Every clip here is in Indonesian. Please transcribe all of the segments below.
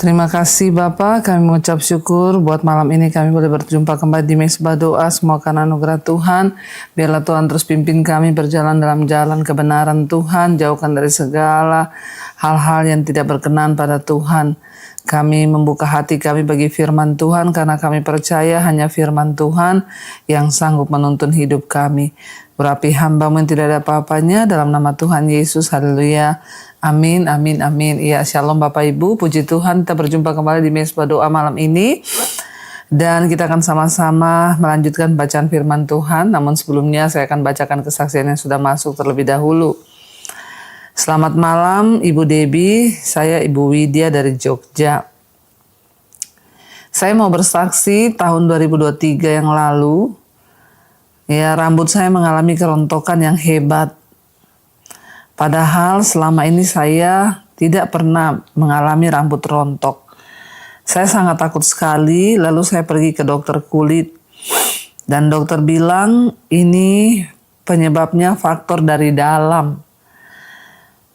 Terima kasih Bapak, kami mengucap syukur buat malam ini kami boleh berjumpa kembali di Mesbah Doa. Semua karena anugerah Tuhan, biarlah Tuhan terus pimpin kami berjalan dalam jalan kebenaran Tuhan, jauhkan dari segala hal-hal yang tidak berkenan pada Tuhan. Kami membuka hati kami bagi firman Tuhan karena kami percaya hanya firman Tuhan yang sanggup menuntun hidup kami. Berapi hamba-Mu yang tidak ada apa-apanya, dalam nama Tuhan Yesus, haleluya. Amin, amin, amin. Ya, shalom Bapak Ibu, puji Tuhan kita berjumpa kembali di Mesbah Doa malam ini. Dan kita akan sama-sama melanjutkan bacaan firman Tuhan. Namun sebelumnya saya akan bacakan kesaksian yang sudah masuk terlebih dahulu. Selamat malam Ibu Debbie, saya Ibu Widya dari Jogja. Saya mau bersaksi tahun 2023 yang lalu, ya rambut saya mengalami kerontokan yang hebat. Padahal selama ini saya tidak pernah mengalami rambut rontok. Saya sangat takut sekali, lalu saya pergi ke dokter kulit. Dan dokter bilang ini penyebabnya faktor dari dalam.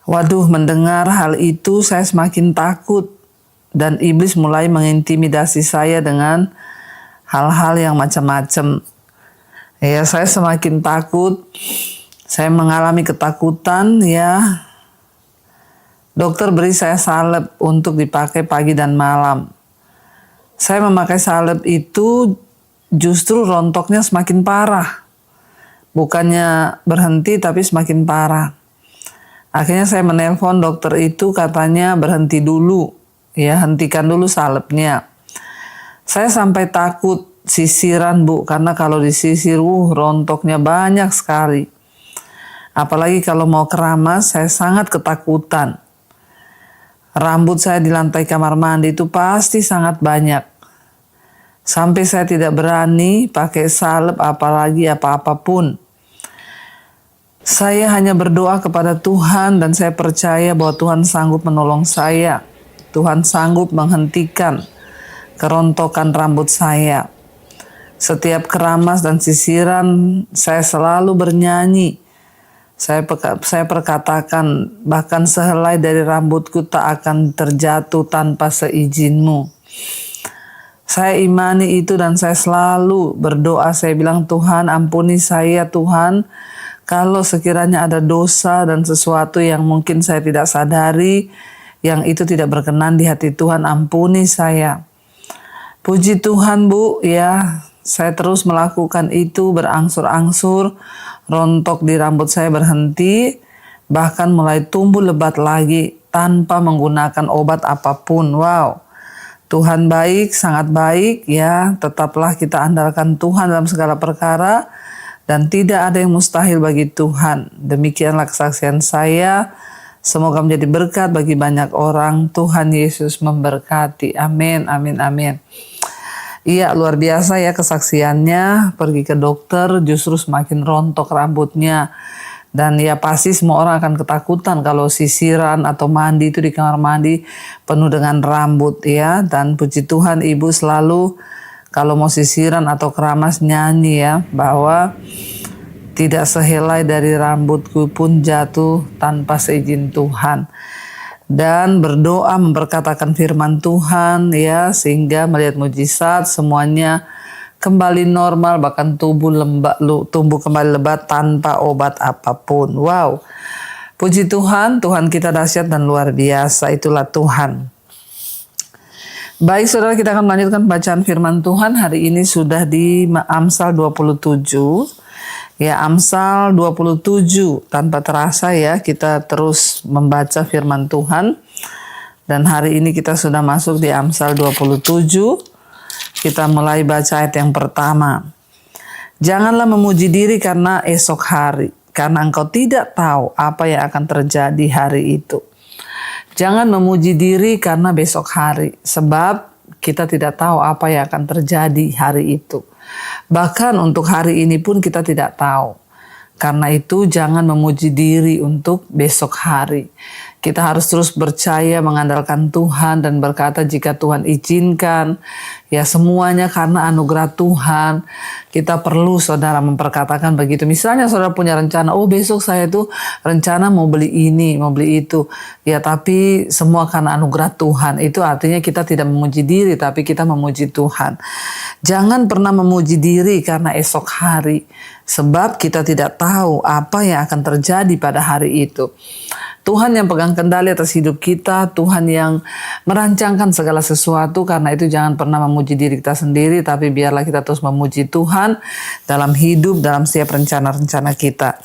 Waduh, mendengar hal itu saya semakin takut. Dan iblis mulai mengintimidasi saya dengan hal-hal yang macam-macam. Ya, saya semakin takut. Saya mengalami ketakutan, ya. Dokter beri saya salep untuk dipakai pagi dan malam. Saya memakai salep itu justru rontoknya semakin parah. Bukannya berhenti tapi semakin parah. Akhirnya saya menelpon dokter itu, katanya berhenti dulu, ya hentikan dulu salepnya. Saya sampai takut sisiran Bu, karena kalau disisir rontoknya banyak sekali. Apalagi kalau mau keramas, saya sangat ketakutan. Rambut saya di lantai kamar mandi itu pasti sangat banyak. Sampai saya tidak berani pakai salep apalagi apa-apapun. Saya hanya berdoa kepada Tuhan dan saya percaya bahwa Tuhan sanggup menolong saya. Tuhan sanggup menghentikan kerontokan rambut saya. Setiap keramas dan sisiran saya selalu bernyanyi. Saya perkatakan, bahkan sehelai dari rambutku tak akan terjatuh tanpa seizin-Mu. Saya imani itu dan saya selalu berdoa. Saya bilang, Tuhan ampuni saya Tuhan. Kalau sekiranya ada dosa dan sesuatu yang mungkin saya tidak sadari, yang itu tidak berkenan di hati Tuhan, ampuni saya. Puji Tuhan Bu, ya saya terus melakukan itu berangsur-angsur, rontok di rambut saya berhenti, bahkan mulai tumbuh lebat lagi tanpa menggunakan obat apapun. Wow, Tuhan baik, sangat baik ya, tetaplah kita andalkan Tuhan dalam segala perkara. Dan tidak ada yang mustahil bagi Tuhan. Demikianlah kesaksian saya. Semoga menjadi berkat bagi banyak orang. Tuhan Yesus memberkati. Amin, amin, amin. Iya, luar biasa ya kesaksiannya. Pergi ke dokter justru semakin rontok rambutnya. Dan ya pasti semua orang akan ketakutan kalau sisiran atau mandi itu di kamar mandi penuh dengan rambut ya. Dan puji Tuhan Ibu selalu kalau mau sisiran atau keramas nyanyi ya, bahwa tidak sehelai dari rambutku pun jatuh tanpa seizin Tuhan. Dan berdoa memperkatakan firman Tuhan ya, sehingga melihat mujizat semuanya kembali normal, bahkan tumbuh kembali lebat tanpa obat apapun. Wow, puji Tuhan, Tuhan kita dahsyat dan luar biasa, itulah Tuhan. Baik saudara, kita akan melanjutkan bacaan firman Tuhan. Hari ini sudah di Amsal 27. Ya, Amsal 27. Tanpa terasa ya, kita terus membaca firman Tuhan. Dan hari ini kita sudah masuk di Amsal 27. Kita mulai baca ayat yang pertama. Janganlah memuji diri karena esok hari, karena engkau tidak tahu apa yang akan terjadi hari itu. Jangan memuji diri karena besok hari, sebab kita tidak tahu apa yang akan terjadi hari itu. Bahkan untuk hari ini pun kita tidak tahu. Karena itu jangan memuji diri untuk besok hari. Kita harus terus percaya, mengandalkan Tuhan dan berkata jika Tuhan izinkan, ya semuanya karena anugerah Tuhan. Kita perlu saudara memperkatakan begitu. Misalnya saudara punya rencana, oh besok saya tuh rencana mau beli ini, mau beli itu. Ya tapi semua karena anugerah Tuhan. Itu artinya kita tidak memuji diri, tapi kita memuji Tuhan. Jangan pernah memuji diri karena esok hari. Sebab kita tidak tahu apa yang akan terjadi pada hari itu. Tuhan yang pegang kendali atas hidup kita, Tuhan yang merancangkan segala sesuatu, karena itu jangan pernah memuji diri kita sendiri, tapi biarlah kita terus memuji Tuhan dalam hidup, dalam setiap rencana-rencana kita.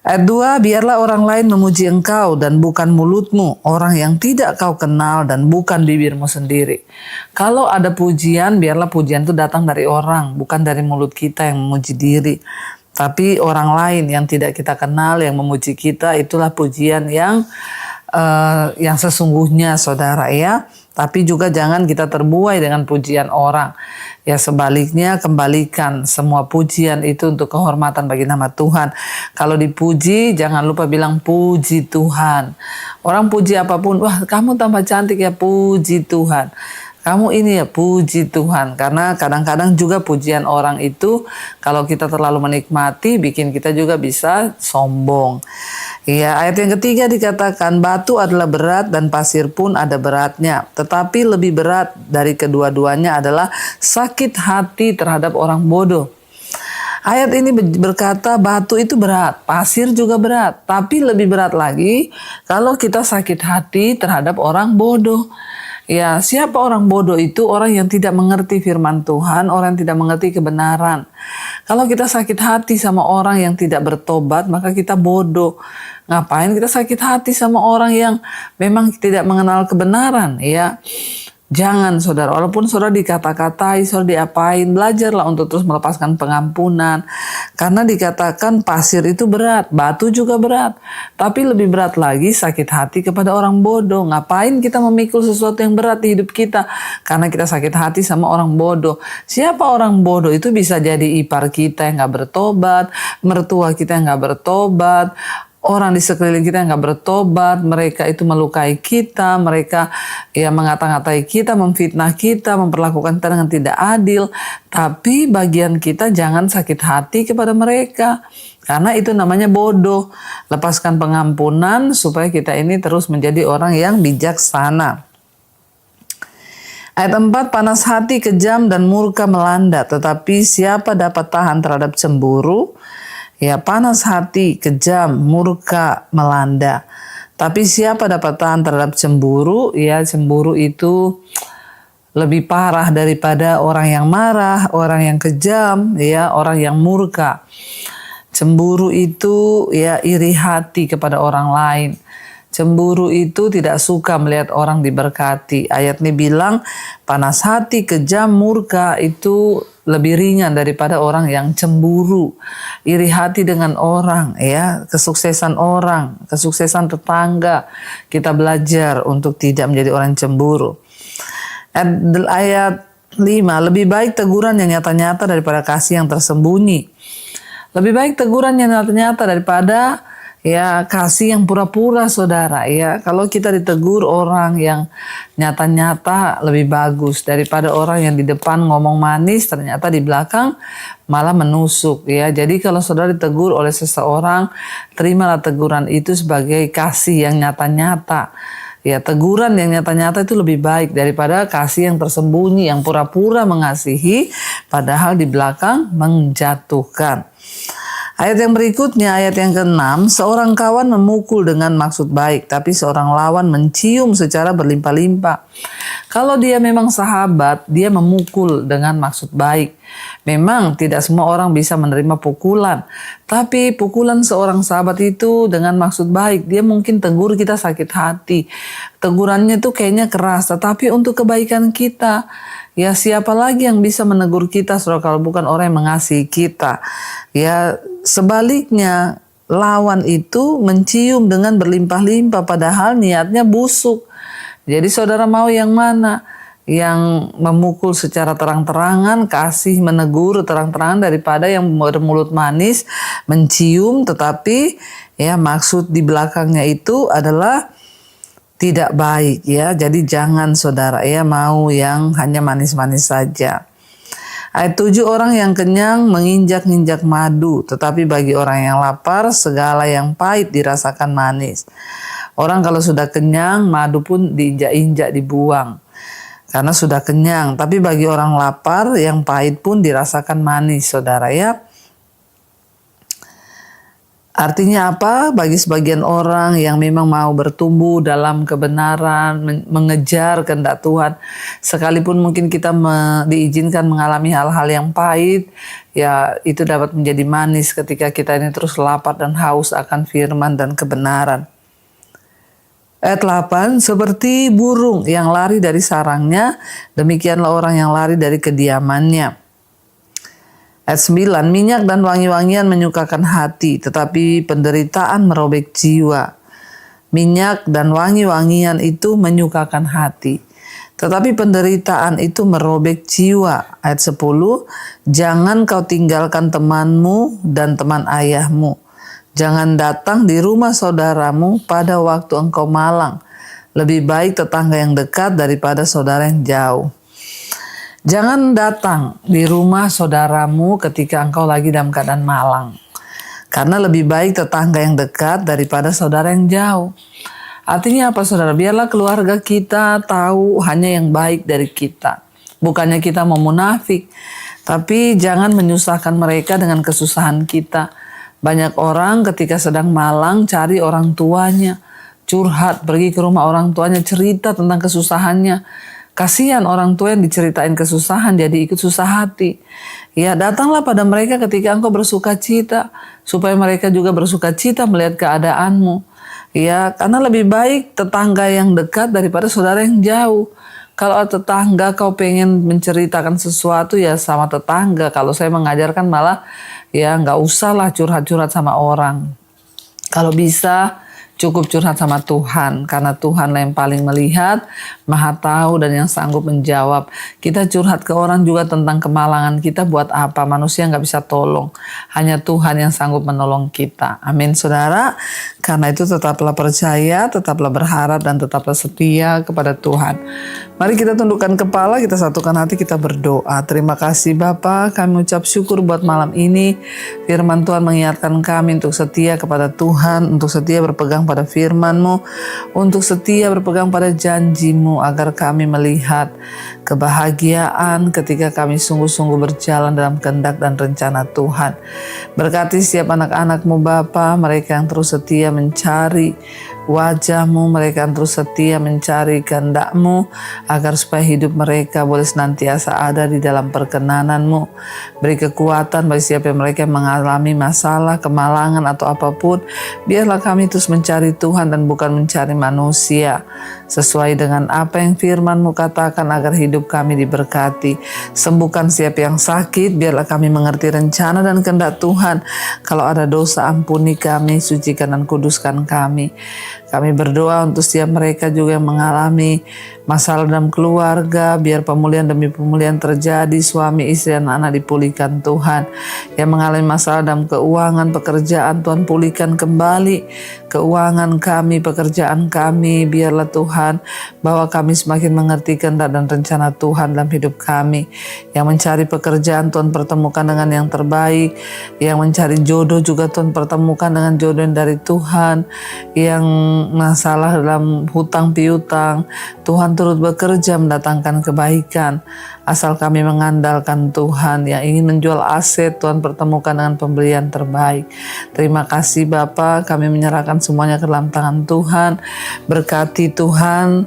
Ayat 2, biarlah orang lain memuji engkau dan bukan mulutmu, orang yang tidak kau kenal dan bukan bibirmu sendiri. Kalau ada pujian, biarlah pujian itu datang dari orang, bukan dari mulut kita yang memuji diri. Tapi orang lain yang tidak kita kenal yang memuji kita, itulah pujian yang sesungguhnya saudara ya. Tapi juga jangan kita terbuai dengan pujian orang. Ya sebaliknya kembalikan semua pujian itu untuk kehormatan bagi nama Tuhan. Kalau dipuji jangan lupa bilang puji Tuhan. Orang puji apapun, wah kamu tambah cantik ya, puji Tuhan. Kamu ini ya, puji Tuhan. Karena kadang-kadang juga pujian orang itu kalau kita terlalu menikmati bikin kita juga bisa sombong. Ya, ayat yang ketiga dikatakan batu adalah berat dan pasir pun ada beratnya. Tetapi lebih berat dari kedua-duanya adalah sakit hati terhadap orang bodoh. Ayat ini berkata batu itu berat, pasir juga berat. Tapi lebih berat lagi kalau kita sakit hati terhadap orang bodoh. Ya, siapa orang bodoh itu? Orang yang tidak mengerti firman Tuhan, orang yang tidak mengerti kebenaran. Kalau kita sakit hati sama orang yang tidak bertobat, maka kita bodoh. Ngapain kita sakit hati sama orang yang memang tidak mengenal kebenaran? Ya, jangan saudara, walaupun saudara dikata-katai, saudara diapain, belajarlah untuk terus melepaskan pengampunan. Karena dikatakan pasir itu berat, batu juga berat. Tapi lebih berat lagi sakit hati kepada orang bodoh. Ngapain kita memikul sesuatu yang berat di hidup kita? Karena kita sakit hati sama orang bodoh. Siapa orang bodoh? Itu bisa jadi ipar kita yang gak bertobat, mertua kita yang gak bertobat, orang di sekeliling kita yang gak bertobat, mereka itu melukai kita, mereka ya mengata-ngatai kita, memfitnah kita, memperlakukan kita dengan tidak adil. Tapi bagian kita jangan sakit hati kepada mereka, karena itu namanya bodoh. Lepaskan pengampunan supaya kita ini terus menjadi orang yang bijaksana. Ayat 4, panas hati, kejam dan murka melanda, tetapi siapa dapat tahan terhadap cemburu? Ya, panas hati, kejam, murka melanda. Tapi siapa dapat tahan terhadap cemburu? Ya, cemburu itu lebih parah daripada orang yang marah, orang yang kejam, ya, orang yang murka. Cemburu itu ya iri hati kepada orang lain. Cemburu itu tidak suka melihat orang diberkati. Ayat ini bilang panas hati, kejam, murka itu lebih ringan daripada orang yang cemburu. Iri hati dengan orang, ya, kesuksesan orang, kesuksesan tetangga. Kita belajar untuk tidak menjadi orang cemburu. Ayat 5, lebih baik teguran yang nyata-nyata daripada kasih yang tersembunyi. Lebih baik teguran yang nyata-nyata daripada ya kasih yang pura-pura saudara. Ya, kalau kita ditegur orang yang nyata-nyata lebih bagus daripada orang yang di depan ngomong manis ternyata di belakang malah menusuk. Ya, jadi kalau saudara ditegur oleh seseorang, terimalah teguran itu sebagai kasih yang nyata-nyata. Ya, teguran yang nyata-nyata itu lebih baik daripada kasih yang tersembunyi, yang pura-pura mengasihi padahal di belakang menjatuhkan. Ayat yang berikutnya, ayat yang ke-6, seorang kawan memukul dengan maksud baik, tapi seorang lawan mencium secara berlimpah-limpah. Kalau dia memang sahabat, dia memukul dengan maksud baik. Memang tidak semua orang bisa menerima pukulan, tapi pukulan seorang sahabat itu dengan maksud baik. Dia mungkin tegur kita sakit hati, tegurannya tuh kayaknya keras, tetapi untuk kebaikan kita. Ya, siapa lagi yang bisa menegur kita saudara kalau bukan orang yang mengasihi kita. Ya, sebaliknya lawan itu mencium dengan berlimpah-limpah padahal niatnya busuk. Jadi saudara mau yang mana? Yang memukul secara terang-terangan, kasih menegur terang-terangan, daripada yang bermulut manis mencium tetapi Ya, maksud di belakangnya itu adalah tidak baik ya. Jadi jangan saudara ya mau yang hanya manis-manis saja. Ayat 7, orang yang kenyang menginjak-injak madu, tetapi bagi orang yang lapar segala yang pahit dirasakan manis. Orang kalau sudah kenyang, madu pun diinjak-injak, dibuang. Karena sudah kenyang, tapi bagi orang lapar yang pahit pun dirasakan manis, saudara ya. Artinya apa? Bagi sebagian orang yang memang mau bertumbuh dalam kebenaran, mengejar kehendak Tuhan, sekalipun mungkin kita diizinkan mengalami hal-hal yang pahit, ya itu dapat menjadi manis ketika kita ini terus lapar dan haus akan firman dan kebenaran. Ayat 8, seperti burung yang lari dari sarangnya, demikianlah orang yang lari dari kediamannya. Ayat 9, minyak dan wangi-wangian menyukakan hati, tetapi penderitaan merobek jiwa. Minyak dan wangi-wangian itu menyukakan hati, tetapi penderitaan itu merobek jiwa. Ayat 10, jangan kau tinggalkan temanmu dan teman ayahmu. Jangan datang di rumah saudaramu pada waktu engkau malang. Lebih baik tetangga yang dekat daripada saudara yang jauh. Jangan datang di rumah saudaramu ketika engkau lagi dalam keadaan malang. Karena lebih baik tetangga yang dekat daripada saudara yang jauh. Artinya apa saudara? Biarlah keluarga kita tahu hanya yang baik dari kita. Bukannya kita mau munafik. Tapi jangan menyusahkan mereka dengan kesusahan kita. Banyak orang ketika sedang malang cari orang tuanya. Curhat, pergi ke rumah orang tuanya, cerita tentang kesusahannya. Kasihan orang tua yang diceritain kesusahan jadi ikut susah hati. Ya, datanglah pada mereka ketika engkau bersuka cita, supaya mereka juga bersuka cita melihat keadaanmu. Ya, karena lebih baik tetangga yang dekat daripada saudara yang jauh. Kalau tetangga kau pengen menceritakan sesuatu ya sama tetangga. Kalau saya mengajarkan malah ya nggak usahlah curhat-curhat sama orang. Kalau bisa cukup curhat sama Tuhan, karena Tuhan yang paling melihat, maha tahu dan yang sanggup menjawab. Kita curhat ke orang juga tentang kemalangan kita buat apa? Manusia nggak bisa tolong. Hanya Tuhan yang sanggup menolong kita. Amin saudara. Karena itu tetaplah percaya, tetaplah berharap dan tetaplah setia kepada Tuhan. Mari kita tundukkan kepala, kita satukan hati, kita berdoa. Terima kasih Bapa, kami ucap syukur buat malam ini. Firman Tuhan mengingatkan kami untuk setia kepada Tuhan, untuk setia berpegang pada firman-Mu, untuk setia berpegang pada janji-Mu, agar kami melihat kebahagiaan ketika kami sungguh-sungguh berjalan dalam kehendak dan rencana Tuhan. Berkati setiap anak-anak-Mu Bapa, mereka yang terus setia mencari wajah-Mu, mereka yang terus setia mencari kehendak-Mu, agar supaya hidup mereka boleh senantiasa ada di dalam perkenanan-Mu. Beri kekuatan bagi siapa mereka yang mengalami masalah, kemalangan atau apapun. Biarlah kami terus mencari Tuhan dan bukan mencari manusia. Sesuai dengan apa yang firman-Mu katakan, agar hidup kami diberkati. Sembuhkan siapa yang sakit, biarlah kami mengerti rencana dan kehendak Tuhan. Kalau ada dosa, ampuni kami, sucikan dan kuduskan kami. Kami berdoa untuk setiap mereka juga yang mengalami masalah dalam keluarga, biar pemulihan demi pemulihan terjadi, suami, istri, dan anak dipulihkan Tuhan. Yang mengalami masalah dalam keuangan, pekerjaan, Tuhan pulihkan kembali keuangan kami, pekerjaan kami, biarlah Tuhan, bahwa kami semakin mengerti kehendak dan rencana Tuhan dalam hidup kami. Yang mencari pekerjaan, Tuhan pertemukan dengan yang terbaik. Yang mencari jodoh juga Tuhan pertemukan dengan jodoh yang dari Tuhan. Yang masalah dalam hutang piutang, Tuhan turut bekerja mendatangkan kebaikan. Asal kami mengandalkan Tuhan. Yang ingin menjual aset, Tuhan pertemukan dengan pembelian terbaik. Terima kasih Bapa, kami menyerahkan semuanya ke dalam tangan Tuhan. Berkati Tuhan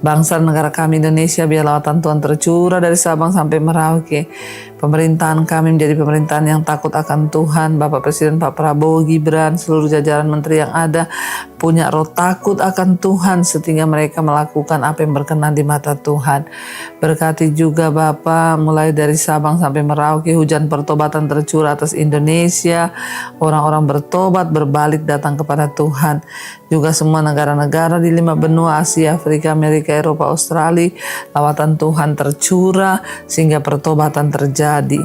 bangsa dan negara kami Indonesia, biar lawatan Tuhan tercurah dari Sabang sampai Merauke. Pemerintahan kami menjadi pemerintahan yang takut akan Tuhan. Bapak Presiden Pak Prabowo Gibran, seluruh jajaran menteri yang ada punya roh takut akan Tuhan, sehingga mereka melakukan apa yang berkenan di mata Tuhan. Berkati juga Bapa, mulai dari Sabang sampai Merauke, hujan pertobatan tercurah atas Indonesia. Orang-orang bertobat, berbalik datang kepada Tuhan. Juga semua negara-negara di 5 benua, Asia, Afrika, Amerika, Eropa, Australia, lawatan Tuhan tercurah sehingga pertobatan terjadi.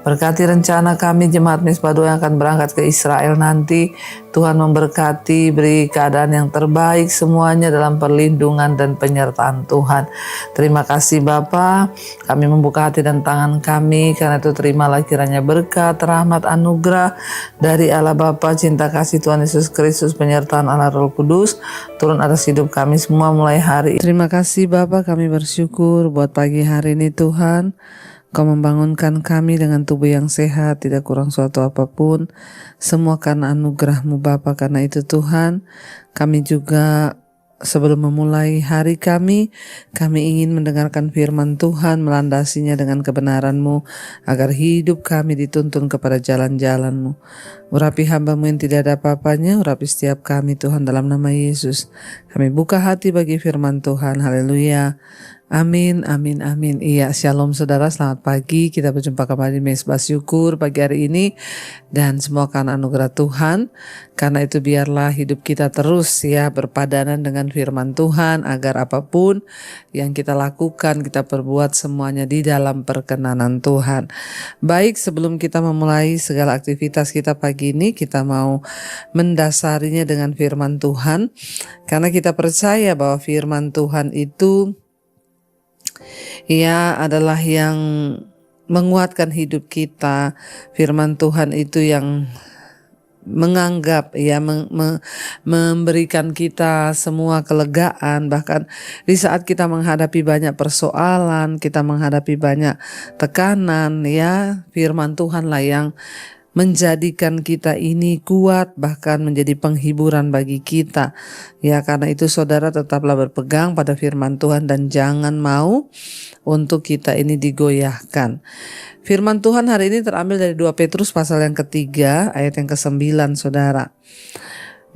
Berkati rencana kami Jemaat Mizpah Doa yang akan berangkat ke Israel nanti. Tuhan memberkati, beri keadaan yang terbaik semuanya dalam perlindungan dan penyertaan Tuhan. Terima kasih Bapa, kami membuka hati dan tangan kami, karena itu terimalah kiranya berkat, rahmat, anugerah dari Allah Bapa, cinta kasih Tuhan Yesus Kristus, penyertaan Allah Roh Kudus turun atas hidup kami semua mulai hari ini. Terima kasih Bapa, kami bersyukur buat pagi hari ini Tuhan. Kau membangunkan kami dengan tubuh yang sehat, tidak kurang suatu apapun. Semua karena anugerah-Mu Bapa. Karena itu Tuhan, kami juga sebelum memulai hari kami ingin mendengarkan firman Tuhan, melandasinya dengan kebenaran-Mu, agar hidup kami dituntun kepada jalan-jalan-Mu. Urapi hamba-Mu yang tidak ada apa-apanya, urapi setiap kami Tuhan dalam nama Yesus. Kami buka hati bagi firman Tuhan. Haleluya. Amin, amin, amin. Iya, shalom saudara, selamat pagi. Kita berjumpa kembali di Mezbah Syukur pagi hari ini. Dan semua karena anugerah Tuhan. Karena itu biarlah hidup kita terus ya berpadanan dengan firman Tuhan. Agar apapun yang kita lakukan, kita perbuat semuanya di dalam perkenanan Tuhan. Baik, sebelum kita memulai segala aktivitas kita pagi ini, kita mau mendasarinya dengan firman Tuhan. Karena kita percaya bahwa firman Tuhan itu ia adalah yang menguatkan hidup kita. Firman Tuhan itu yang menganggap ya memberikan kita semua kelegaan, bahkan di saat kita menghadapi banyak persoalan, kita menghadapi banyak tekanan ya, firman Tuhanlah yang menjadikan kita ini kuat, bahkan menjadi penghiburan bagi kita. Ya, karena itu saudara tetaplah berpegang pada firman Tuhan dan jangan mau untuk kita ini digoyahkan. Firman Tuhan hari ini terambil dari 2 Petrus pasal yang ketiga ayat yang ke-9 saudara.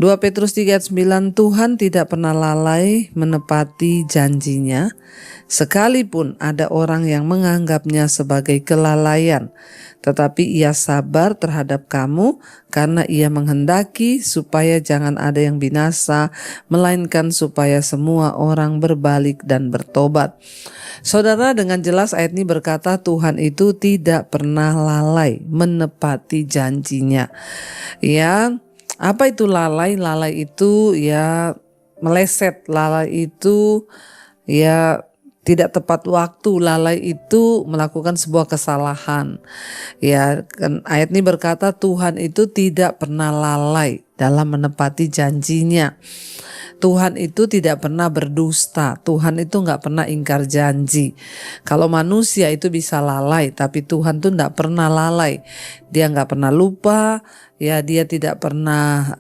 2 Petrus 3 ayat 9, Tuhan tidak pernah lalai menepati janjinya, sekalipun ada orang yang menganggapnya sebagai kelalaian. Tetapi ia sabar terhadap kamu karena ia menghendaki supaya jangan ada yang binasa, melainkan supaya semua orang berbalik dan bertobat. Saudara, dengan jelas ayat ini berkata Tuhan itu tidak pernah lalai menepati janjinya. Ya, apa itu lalai? Lalai itu ya meleset, lalai itu ya tidak tepat waktu, lalai itu melakukan sebuah kesalahan. Ya, kan ayat ini berkata Tuhan itu tidak pernah lalai dalam menepati janjinya. Tuhan itu tidak pernah berdusta. Tuhan itu nggak pernah ingkar janji. Kalau manusia itu bisa lalai, tapi Tuhan tuh nggak pernah lalai. Dia nggak pernah lupa. Ya, dia tidak pernah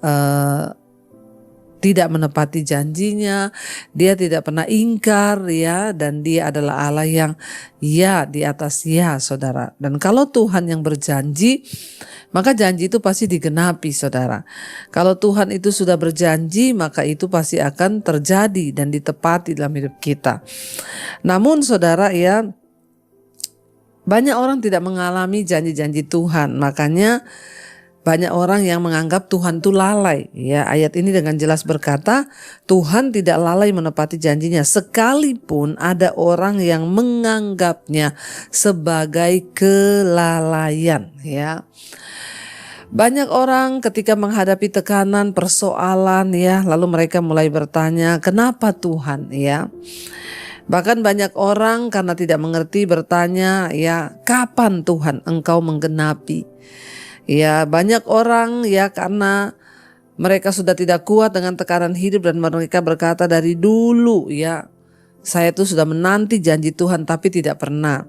tidak menepati janjinya, dia tidak pernah ingkar ya, dan dia adalah Allah yang ya di atas ya saudara. Dan kalau Tuhan yang berjanji, maka janji itu pasti digenapi saudara. Kalau Tuhan itu sudah berjanji, maka itu pasti akan terjadi dan ditepati dalam hidup kita. Namun saudara ya, banyak orang tidak mengalami janji-janji Tuhan, makanya banyak orang yang menganggap Tuhan itu lalai. Ya, ayat ini dengan jelas berkata Tuhan tidak lalai menepati janjinya, sekalipun ada orang yang menganggapnya sebagai kelalaian. Ya, banyak orang ketika menghadapi tekanan, persoalan ya, lalu mereka mulai bertanya, kenapa Tuhan ya? Bahkan banyak orang karena tidak mengerti bertanya ya, kapan Tuhan Engkau menggenapi? Ya, banyak orang ya karena mereka sudah tidak kuat dengan tekanan hidup dan mereka berkata dari dulu ya, saya tuh sudah menanti janji Tuhan tapi tidak pernah.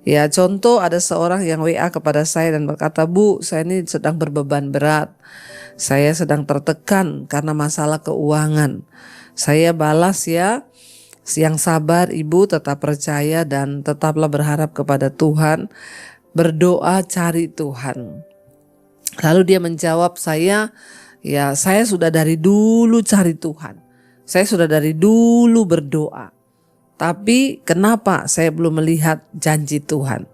Ya, contoh ada seorang yang WA kepada saya dan berkata, Bu, saya ini sedang berbeban berat. Saya sedang tertekan karena masalah keuangan. Saya balas ya, yang sabar Ibu, tetap percaya dan tetaplah berharap kepada Tuhan. Berdoa cari Tuhan. Lalu dia menjawab saya sudah dari dulu cari Tuhan. Saya sudah dari dulu berdoa. Tapi kenapa saya belum melihat janji Tuhan?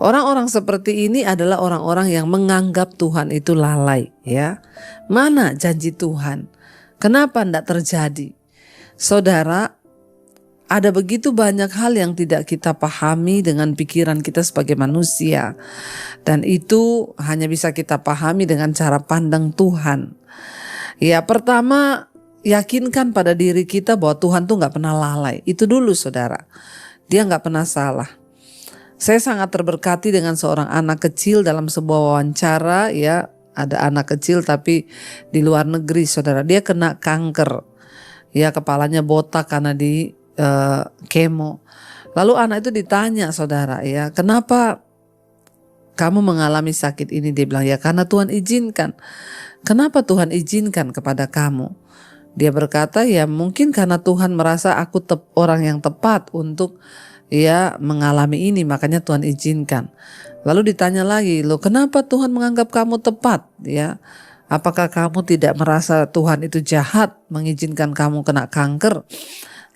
Orang-orang seperti ini adalah orang-orang yang menganggap Tuhan itu lalai ya. Mana janji Tuhan? Kenapa tidak terjadi? Saudara, ada begitu banyak hal yang tidak kita pahami dengan pikiran kita sebagai manusia. Dan itu hanya bisa kita pahami dengan cara pandang Tuhan. Ya, pertama, yakinkan pada diri kita bahwa Tuhan tuh gak pernah lalai. Itu dulu saudara. Dia gak pernah salah. Saya sangat terberkati dengan seorang anak kecil dalam sebuah wawancara. Ya, ada anak kecil tapi di luar negeri saudara. Dia kena kanker. Ya, kepalanya botak karena di kemo. Lalu anak itu ditanya saudara, ya, kenapa kamu mengalami sakit ini? Dia bilang, ya karena Tuhan izinkan. Kenapa Tuhan izinkan kepada kamu? Dia berkata, ya mungkin karena Tuhan merasa aku orang yang tepat untuk ya mengalami ini, makanya Tuhan izinkan. Lalu ditanya lagi, loh kenapa Tuhan menganggap kamu tepat? Ya, apakah kamu tidak merasa Tuhan itu jahat mengizinkan kamu kena kanker?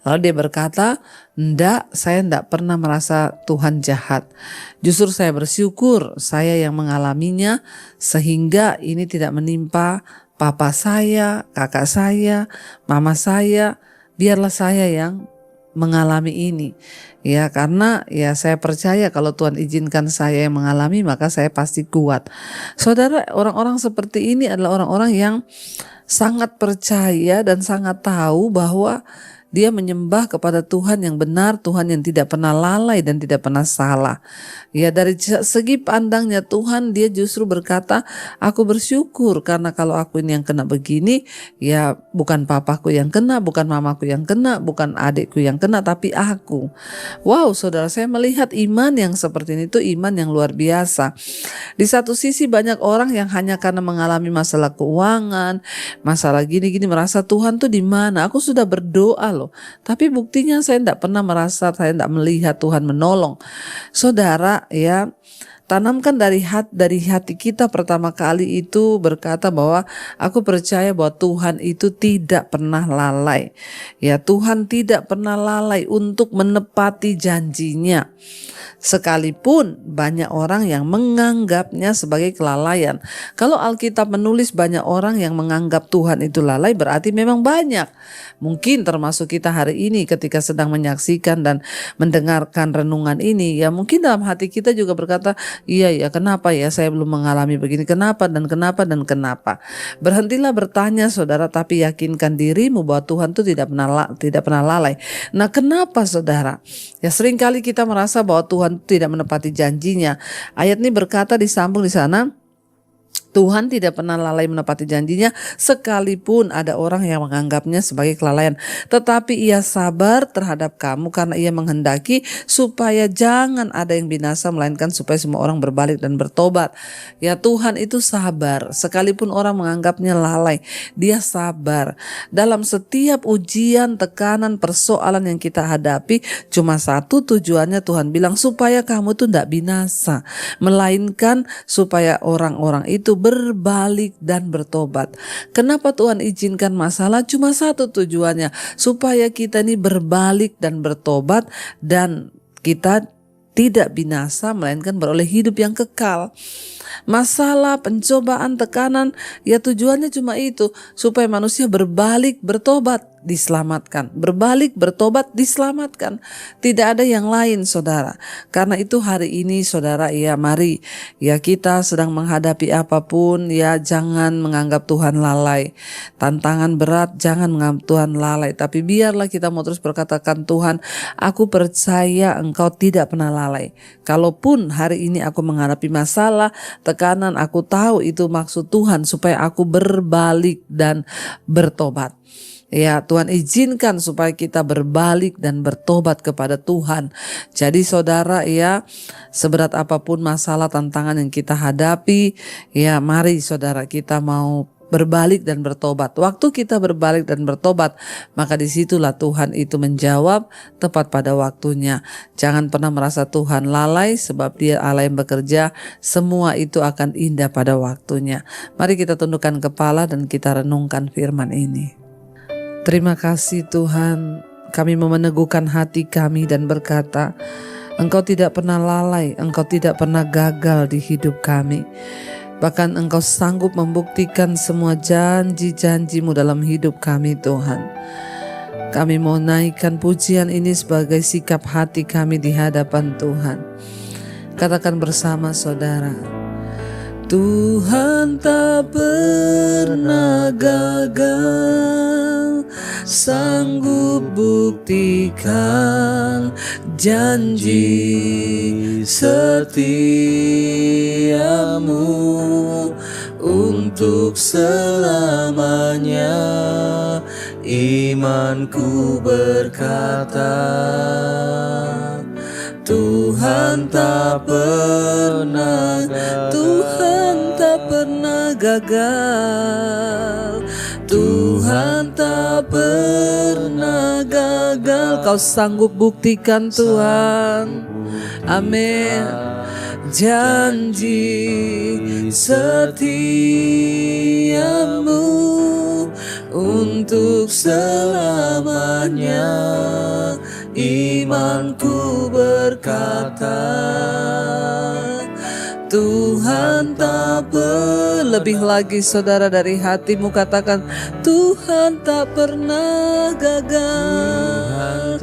Lalu dia berkata, enggak, saya enggak pernah merasa Tuhan jahat. Justru saya bersyukur saya yang mengalaminya sehingga ini tidak menimpa papa saya, kakak saya, mama saya. Biarlah saya yang mengalami ini. Ya, karena ya saya percaya kalau Tuhan izinkan saya yang mengalami, maka saya pasti kuat. Saudara, orang-orang seperti ini adalah orang-orang yang sangat percaya dan sangat tahu bahwa dia menyembah kepada Tuhan yang benar, Tuhan yang tidak pernah lalai dan tidak pernah salah. Ya, dari segi pandangnya Tuhan, dia justru berkata, aku bersyukur karena kalau aku ini yang kena begini, ya bukan papaku yang kena, bukan mamaku yang kena, bukan adikku yang kena, tapi aku. Wow, saudara, saya melihat iman yang seperti ini itu iman yang luar biasa. Di satu sisi banyak orang yang hanya karena mengalami masalah keuangan, masalah gini-gini merasa Tuhan tuh di mana? Aku sudah berdoa loh, tapi buktinya saya tidak pernah merasa, saya tidak melihat Tuhan menolong. Saudara, ya, tanamkan dari hati kita pertama kali itu berkata bahwa aku percaya bahwa Tuhan itu tidak pernah lalai. Ya, Tuhan tidak pernah lalai untuk menepati janjinya. Sekalipun banyak orang yang menganggapnya sebagai kelalaian. Kalau Alkitab menulis banyak orang yang menganggap Tuhan itu lalai, berarti memang banyak. Mungkin termasuk kita hari ini ketika sedang menyaksikan dan mendengarkan renungan ini, ya mungkin dalam hati kita juga berkata, iya ya, kenapa ya saya belum mengalami begini, kenapa dan kenapa dan kenapa. Berhentilah bertanya saudara, tapi yakinkan dirimu bahwa Tuhan itu tidak pernah lalai. Nah, kenapa saudara? Ya, seringkali kita merasa bahwa Tuhan tidak menepati janjinya. Ayat ini berkata, disambung di sana, Tuhan tidak pernah lalai menepati janjinya sekalipun ada orang yang menganggapnya sebagai kelalaian. Tetapi ia sabar terhadap kamu karena ia menghendaki supaya jangan ada yang binasa, melainkan supaya semua orang berbalik dan bertobat. Ya, Tuhan itu sabar. Sekalipun orang menganggapnya lalai, dia sabar. Dalam setiap ujian, tekanan, persoalan yang kita hadapi, cuma satu tujuannya, Tuhan bilang supaya kamu tuh tidak binasa, melainkan supaya orang-orang itu berbalik dan bertobat. Kenapa Tuhan izinkan masalah? Cuma satu tujuannya, supaya kita ini berbalik dan bertobat dan kita tidak binasa, melainkan beroleh hidup yang kekal. Masalah, pencobaan, tekanan, ya tujuannya cuma itu, supaya manusia berbalik, bertobat, diselamatkan. Berbalik, bertobat, diselamatkan. Tidak ada yang lain saudara. Karena itu hari ini saudara, ya mari, ya kita sedang menghadapi apapun, ya jangan menganggap Tuhan lalai. Tantangan berat, jangan menganggap Tuhan lalai. Tapi biarlah kita mau terus berkatakan, Tuhan, aku percaya Engkau tidak pernah lalai. Kalaupun hari ini aku menghadapi masalah, tekanan, aku tahu itu maksud Tuhan supaya aku berbalik dan bertobat. Ya, Tuhan izinkan supaya kita berbalik dan bertobat kepada Tuhan. Jadi saudara, ya seberat apapun masalah, tantangan yang kita hadapi, ya mari saudara kita mau berbalik dan bertobat. Waktu kita berbalik dan bertobat, maka disitulah Tuhan itu menjawab tepat pada waktunya. Jangan pernah merasa Tuhan lalai, sebab Dia Allah yang bekerja, semua itu akan indah pada waktunya. Mari kita tundukkan kepala dan kita renungkan firman ini. Terima kasih Tuhan, kami mau meneguhkan hati kami dan berkata, Engkau tidak pernah lalai, Engkau tidak pernah gagal di hidup kami. Bahkan Engkau sanggup membuktikan semua janji-janji-Mu dalam hidup kami Tuhan. Kami mau naikkan pujian ini sebagai sikap hati kami di hadapan Tuhan. Katakan bersama saudara. Tuhan tak pernah gagal, sanggup buktikan janji setiamu untuk selamanya. Imanku berkata, Tuhan tak pernah gagal. Tuhan tak pernah gagal. Kau sanggup buktikan Tuhan. Amin. Janji setiamu untuk selamanya. Imanku berkata, Tuhan tak lebih lagi saudara dari hatimu katakan, Tuhan tak pernah gagal,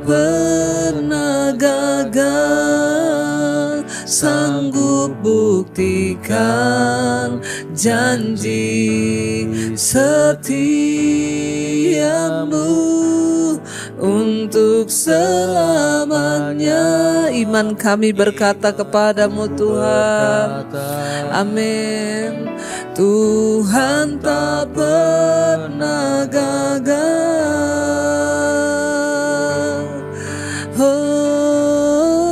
pernah gagal, sanggup buktikan janji setiamu untuk selamanya. Iman kami berkata kepadamu Tuhan. Amin. Tuhan tak pernah gagal. Oh,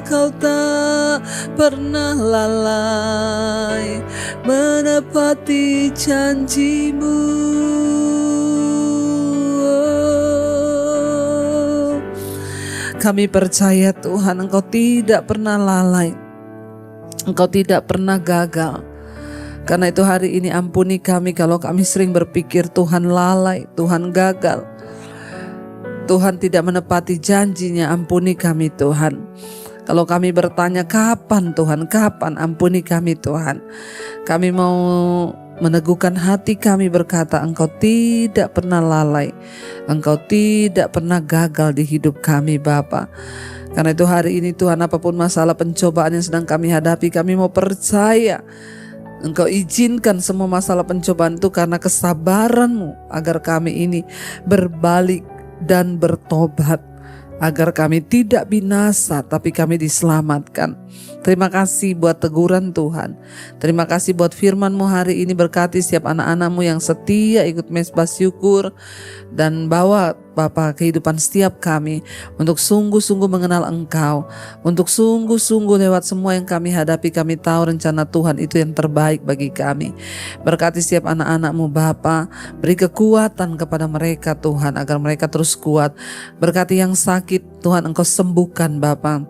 kau tak pernah lalai menepati janjimu. Kami percaya Tuhan, Engkau tidak pernah lalai, Engkau tidak pernah gagal. Karena itu hari ini ampuni kami kalau kami sering berpikir Tuhan lalai, Tuhan gagal, Tuhan tidak menepati janjinya. Ampuni kami Tuhan. Kalau kami bertanya kapan Tuhan, kapan, ampuni kami Tuhan. Kami mau meneguhkan hati kami berkata, Engkau tidak pernah lalai, Engkau tidak pernah gagal di hidup kami Bapa. Karena itu hari ini Tuhan, apapun masalah pencobaan yang sedang kami hadapi, kami mau percaya Engkau izinkan semua masalah pencobaan itu karena kesabaran-Mu, agar kami ini berbalik dan bertobat, agar kami tidak binasa tapi kami diselamatkan. Terima kasih buat teguran Tuhan. Terima kasih buat firman-Mu hari ini. Berkati setiap anak-anak-Mu yang setia ikut mezbah syukur, dan bawa Bapa kehidupan setiap kami untuk sungguh-sungguh mengenal Engkau, untuk sungguh-sungguh lewat semua yang kami hadapi, kami tahu rencana Tuhan itu yang terbaik bagi kami. Berkati setiap anak-anak-Mu Bapa, beri kekuatan kepada mereka Tuhan agar mereka terus kuat. Berkati yang sakit Tuhan, Engkau sembuhkan Bapa.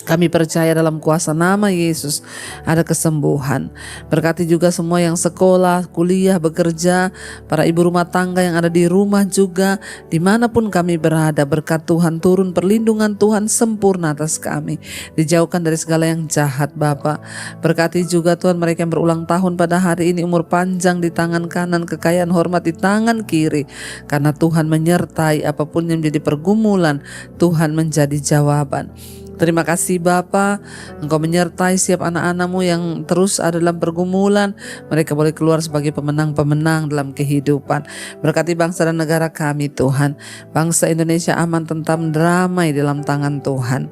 Kami percaya dalam kuasa nama Yesus ada kesembuhan. Berkati juga semua yang sekolah, kuliah, bekerja, para ibu rumah tangga yang ada di rumah juga, dimanapun kami berada. Berkat Tuhan turun, perlindungan Tuhan sempurna atas kami, dijauhkan dari segala yang jahat Bapa. Berkati juga Tuhan mereka yang berulang tahun pada hari ini, umur panjang di tangan kanan, kekayaan hormat di tangan kiri. Karena Tuhan menyertai, apapun yang menjadi pergumulan, Tuhan menjadi jawaban. Terima kasih Bapa, Engkau menyertai setiap anak-anak-Mu yang terus ada dalam pergumulan. Mereka boleh keluar sebagai pemenang-pemenang dalam kehidupan. Berkati bangsa dan negara kami Tuhan. Bangsa Indonesia aman, tentram, damai dalam tangan Tuhan.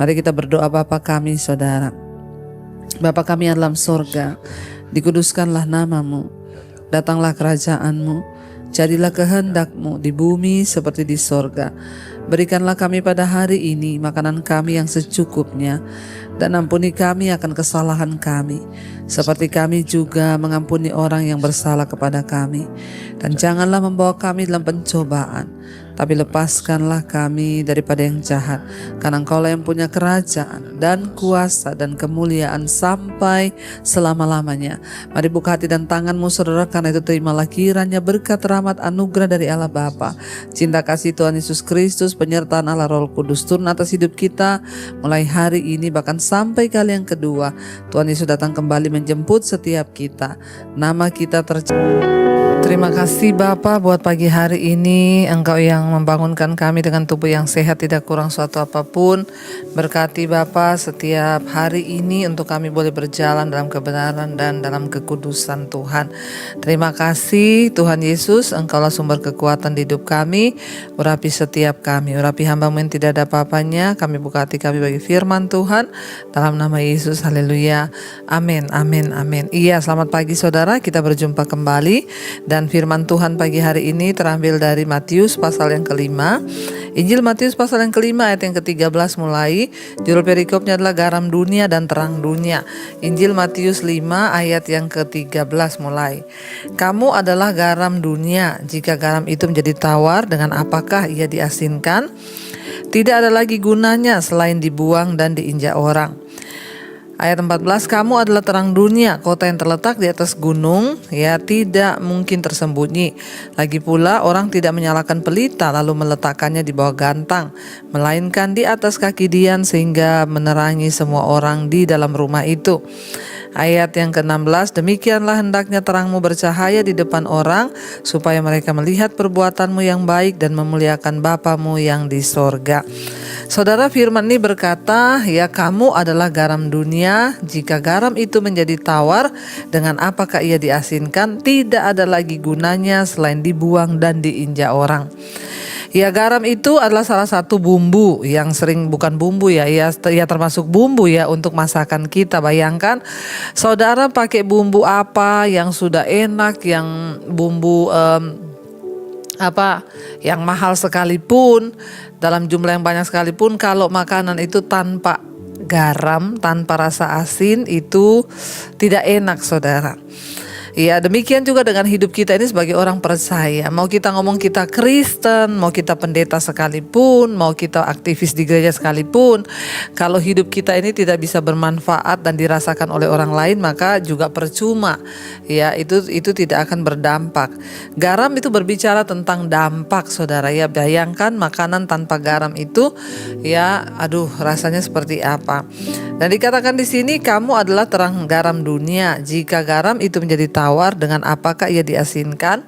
Mari kita berdoa. Bapa kami saudara, Bapa kami yang dalam sorga, dikuduskanlah nama-Mu, datanglah kerajaan-Mu, jadilah kehendak-Mu di bumi seperti di sorga. Berikanlah kami pada hari ini makanan kami yang secukupnya, dan ampuni kami akan kesalahan kami, seperti kami juga mengampuni orang yang bersalah kepada kami. Dan janganlah membawa kami dalam pencobaan, tapi lepaskanlah kami daripada yang jahat. Karena Engkaulah yang punya kerajaan dan kuasa dan kemuliaan sampai selama-lamanya. Mari buka hati dan tangan-Mu saudara, karena itu terimalah kiranya berkat, rahmat, anugerah dari Allah Bapa, cinta kasih Tuhan Yesus Kristus, penyertaan Allah Roh Kudus turun atas hidup kita mulai hari ini bahkan sampai kali yang kedua Tuhan Yesus datang kembali menjemput setiap kita. Nama kita tercatat. Terima kasih Bapa buat pagi hari ini. Engkau yang membangunkan kami dengan tubuh yang sehat, tidak kurang suatu apapun. Berkati Bapa setiap hari ini untuk kami boleh berjalan dalam kebenaran dan dalam kekudusan Tuhan. Terima kasih Tuhan Yesus, Engkaulah sumber kekuatan di hidup kami. Urapi setiap kami, urapi hamba-Mu yang tidak ada apa-apanya. Kami buka hati kami bagi firman Tuhan. Dalam nama Yesus, haleluya. Amin, amin, amin. Iya, selamat pagi saudara, kita berjumpa kembali. Dan firman Tuhan pagi hari ini terambil dari Matius pasal yang kelima. Injil Matius pasal yang kelima ayat yang ke-13 mulai. Judul perikopnya adalah garam dunia dan terang dunia. Injil Matius 5 ayat yang ke-13 mulai. Kamu adalah garam dunia. Jika garam itu menjadi tawar, dengan apakah ia diasinkan? Tidak ada lagi gunanya selain dibuang dan diinjak orang. Ayat 14, kamu adalah terang dunia, kota yang terletak di atas gunung, ya tidak mungkin tersembunyi. Lagi pula orang tidak menyalakan pelita lalu meletakkannya di bawah gantang, melainkan di atas kaki dian sehingga menerangi semua orang di dalam rumah itu. Ayat yang ke-16, demikianlah hendaknya terangmu bercahaya di depan orang, supaya mereka melihat perbuatanmu yang baik dan memuliakan Bapamu yang di sorga. Saudara, firman ini berkata, ya kamu adalah garam dunia. Jika garam itu menjadi tawar, dengan apakah ia diasinkan? Tidak ada lagi gunanya selain dibuang dan diinjak orang. Ya, garam itu adalah salah satu bumbu yang sering, bukan bumbu ya, termasuk bumbu ya untuk masakan kita. Bayangkan saudara pakai bumbu apa yang sudah enak, yang bumbu yang mahal sekalipun, dalam jumlah yang banyak sekalipun, kalau makanan itu tanpa garam, tanpa rasa asin, itu tidak enak saudara. Ya, demikian juga dengan hidup kita ini sebagai orang percaya. Mau kita ngomong kita Kristen, mau kita pendeta sekalipun, mau kita aktivis di gereja sekalipun, kalau hidup kita ini tidak bisa bermanfaat dan dirasakan oleh orang lain, maka juga percuma. Ya, itu tidak akan berdampak. Garam itu berbicara tentang dampak, saudara. Ya, bayangkan makanan tanpa garam itu, ya, rasanya seperti apa. Dan dikatakan di sini, kamu adalah terang garam dunia. Jika garam itu menjadi tawar, dengan apakah ia diasinkan?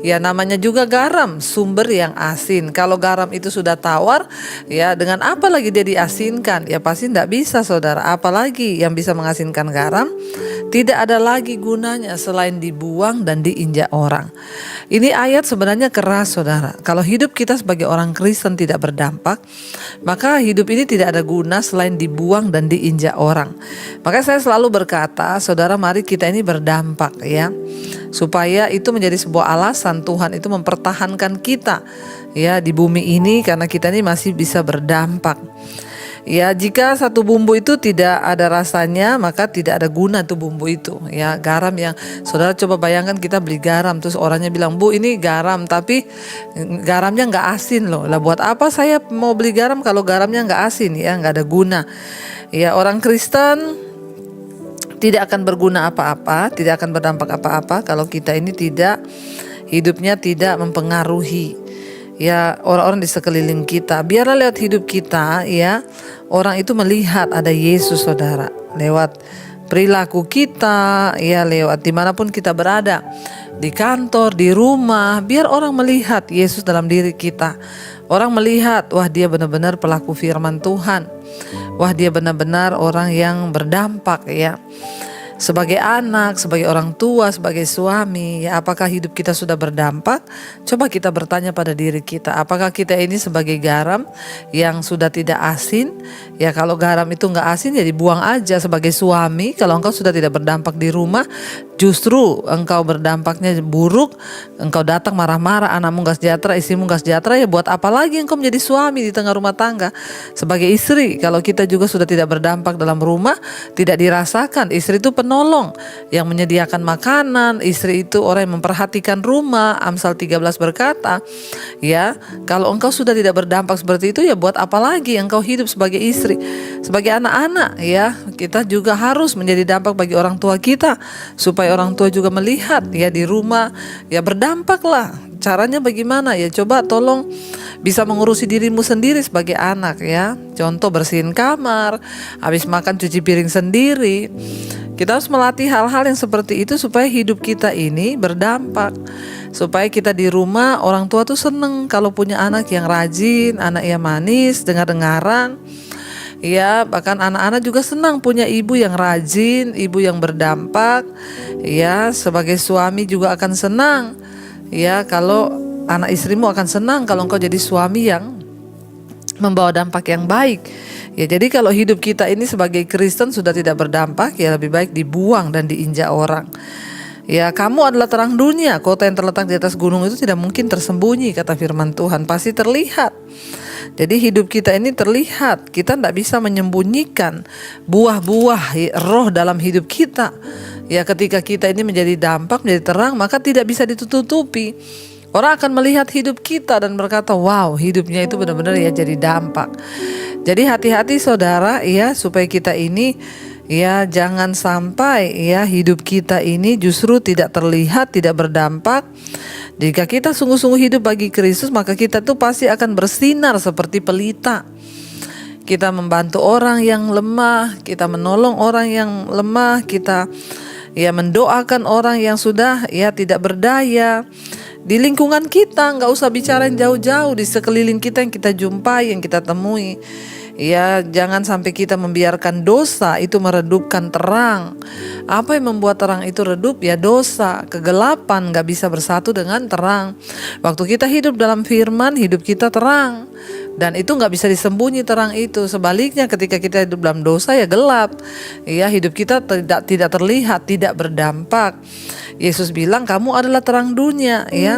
Ya, namanya juga garam, sumber yang asin. Kalau garam itu sudah tawar, ya dengan apa lagi dia diasinkan? Ya pasti tidak bisa saudara. Apalagi yang bisa mengasinkan garam? Tidak ada lagi gunanya selain dibuang dan diinjak orang. Ini ayat sebenarnya keras saudara. Kalau hidup kita sebagai orang Kristen tidak berdampak, maka hidup ini tidak ada guna selain dibuang dan diinjak orang. Maka saya selalu berkata, saudara, mari kita ini berdampak ya, supaya itu menjadi sebuah alasan Tuhan itu mempertahankan kita ya di bumi ini, karena kita ini masih bisa berdampak. Ya, jika satu bumbu itu tidak ada rasanya, maka tidak ada guna tuh bumbu itu. Ya, garam yang saudara coba bayangkan, kita beli garam terus orangnya bilang, "Bu, ini garam tapi garamnya nggak asin loh." Lah buat apa saya mau beli garam kalau garamnya nggak asin? Ya, nggak ada guna. Ya, orang Kristen tidak akan berguna apa-apa, tidak akan berdampak apa-apa kalau kita ini hidupnya tidak mempengaruhi ya orang-orang di sekeliling kita. Biarlah lewat hidup kita ya, orang itu melihat ada Yesus saudara, lewat perilaku kita ya, lewat dimanapun kita berada, di kantor, di rumah, biar orang melihat Yesus dalam diri kita. Orang melihat, wah dia benar-benar pelaku firman Tuhan, wah dia benar-benar orang yang berdampak ya. Sebagai anak, sebagai orang tua, sebagai suami, ya apakah hidup kita sudah berdampak? Coba kita bertanya pada diri kita, apakah kita ini sebagai garam yang sudah tidak asin? Ya kalau garam itu nggak asin ya dibuang aja. Sebagai suami, kalau engkau sudah tidak berdampak di rumah, justru engkau berdampaknya buruk, engkau datang marah-marah, anakmu nggak sejahtera, istrimu nggak sejahtera, ya buat apa lagi engkau menjadi suami di tengah rumah tangga? Sebagai istri, kalau kita juga sudah tidak berdampak dalam rumah, tidak dirasakan, istri itu penolong yang menyediakan makanan, istri itu orang yang memperhatikan rumah. Amsal 13 berkata, ya kalau engkau sudah tidak berdampak seperti itu, ya buat apa lagi engkau hidup sebagai istri? Sebagai anak-anak ya, kita juga harus menjadi dampak bagi orang tua kita, supaya orang tua juga melihat ya di rumah, ya berdampaklah. Caranya bagaimana? Ya coba tolong bisa mengurusi dirimu sendiri sebagai anak ya. Contoh bersihin kamar, habis makan cuci piring sendiri. Kita harus melatih hal-hal yang seperti itu supaya hidup kita ini berdampak. Supaya kita di rumah, orang tua tuh seneng kalau punya anak yang rajin, anak yang manis, dengar-dengaran. Ya, bahkan anak-anak juga senang punya ibu yang rajin, ibu yang berdampak. Ya, sebagai suami juga akan senang. Ya, kalau anak istrimu akan senang kalau engkau jadi suami yang membawa dampak yang baik. Ya, jadi kalau hidup kita ini sebagai Kristen sudah tidak berdampak, ya lebih baik dibuang dan diinjak orang. Ya, kamu adalah terang dunia. Kota yang terletak di atas gunung itu tidak mungkin tersembunyi, kata firman Tuhan. Pasti terlihat. Jadi hidup kita ini terlihat. Kita tidak bisa menyembunyikan buah-buah roh dalam hidup kita. Ya, ketika kita ini menjadi dampak, menjadi terang, maka tidak bisa ditutupi. Orang akan melihat hidup kita dan berkata, wow, hidupnya itu benar-benar ya jadi dampak. Jadi hati-hati saudara ya, supaya kita ini ya jangan sampai ya hidup kita ini justru tidak terlihat, tidak berdampak. Jika kita sungguh-sungguh hidup bagi Kristus, maka kita tuh pasti akan bersinar seperti pelita. Kita membantu orang yang lemah, kita menolong orang yang lemah, kita ya mendoakan orang yang sudah ya tidak berdaya. Di lingkungan kita, nggak usah bicara yang jauh-jauh, di sekeliling kita yang kita jumpai, yang kita temui. Ya, jangan sampai kita membiarkan dosa itu meredupkan terang. Apa yang membuat terang itu redup? Ya dosa, kegelapan nggak bisa bersatu dengan terang. Waktu kita hidup dalam firman, hidup kita terang. Dan itu nggak bisa disembunyi terang itu. Sebaliknya ketika kita hidup dalam dosa ya gelap. Ya, hidup kita tidak terlihat, tidak berdampak. Yesus bilang kamu adalah terang dunia ya.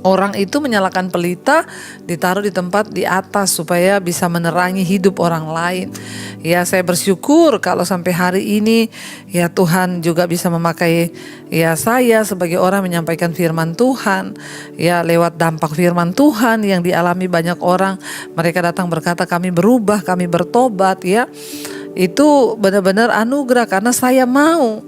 Orang itu menyalakan pelita, ditaruh di tempat di atas supaya bisa menerangi hidup orang lain. Ya, saya bersyukur kalau sampai hari ini ya Tuhan juga bisa memakai ya saya sebagai orang menyampaikan firman Tuhan. Ya, lewat dampak firman Tuhan yang dialami banyak orang, mereka datang berkata kami berubah, kami bertobat ya. Itu benar-benar anugerah karena saya mau.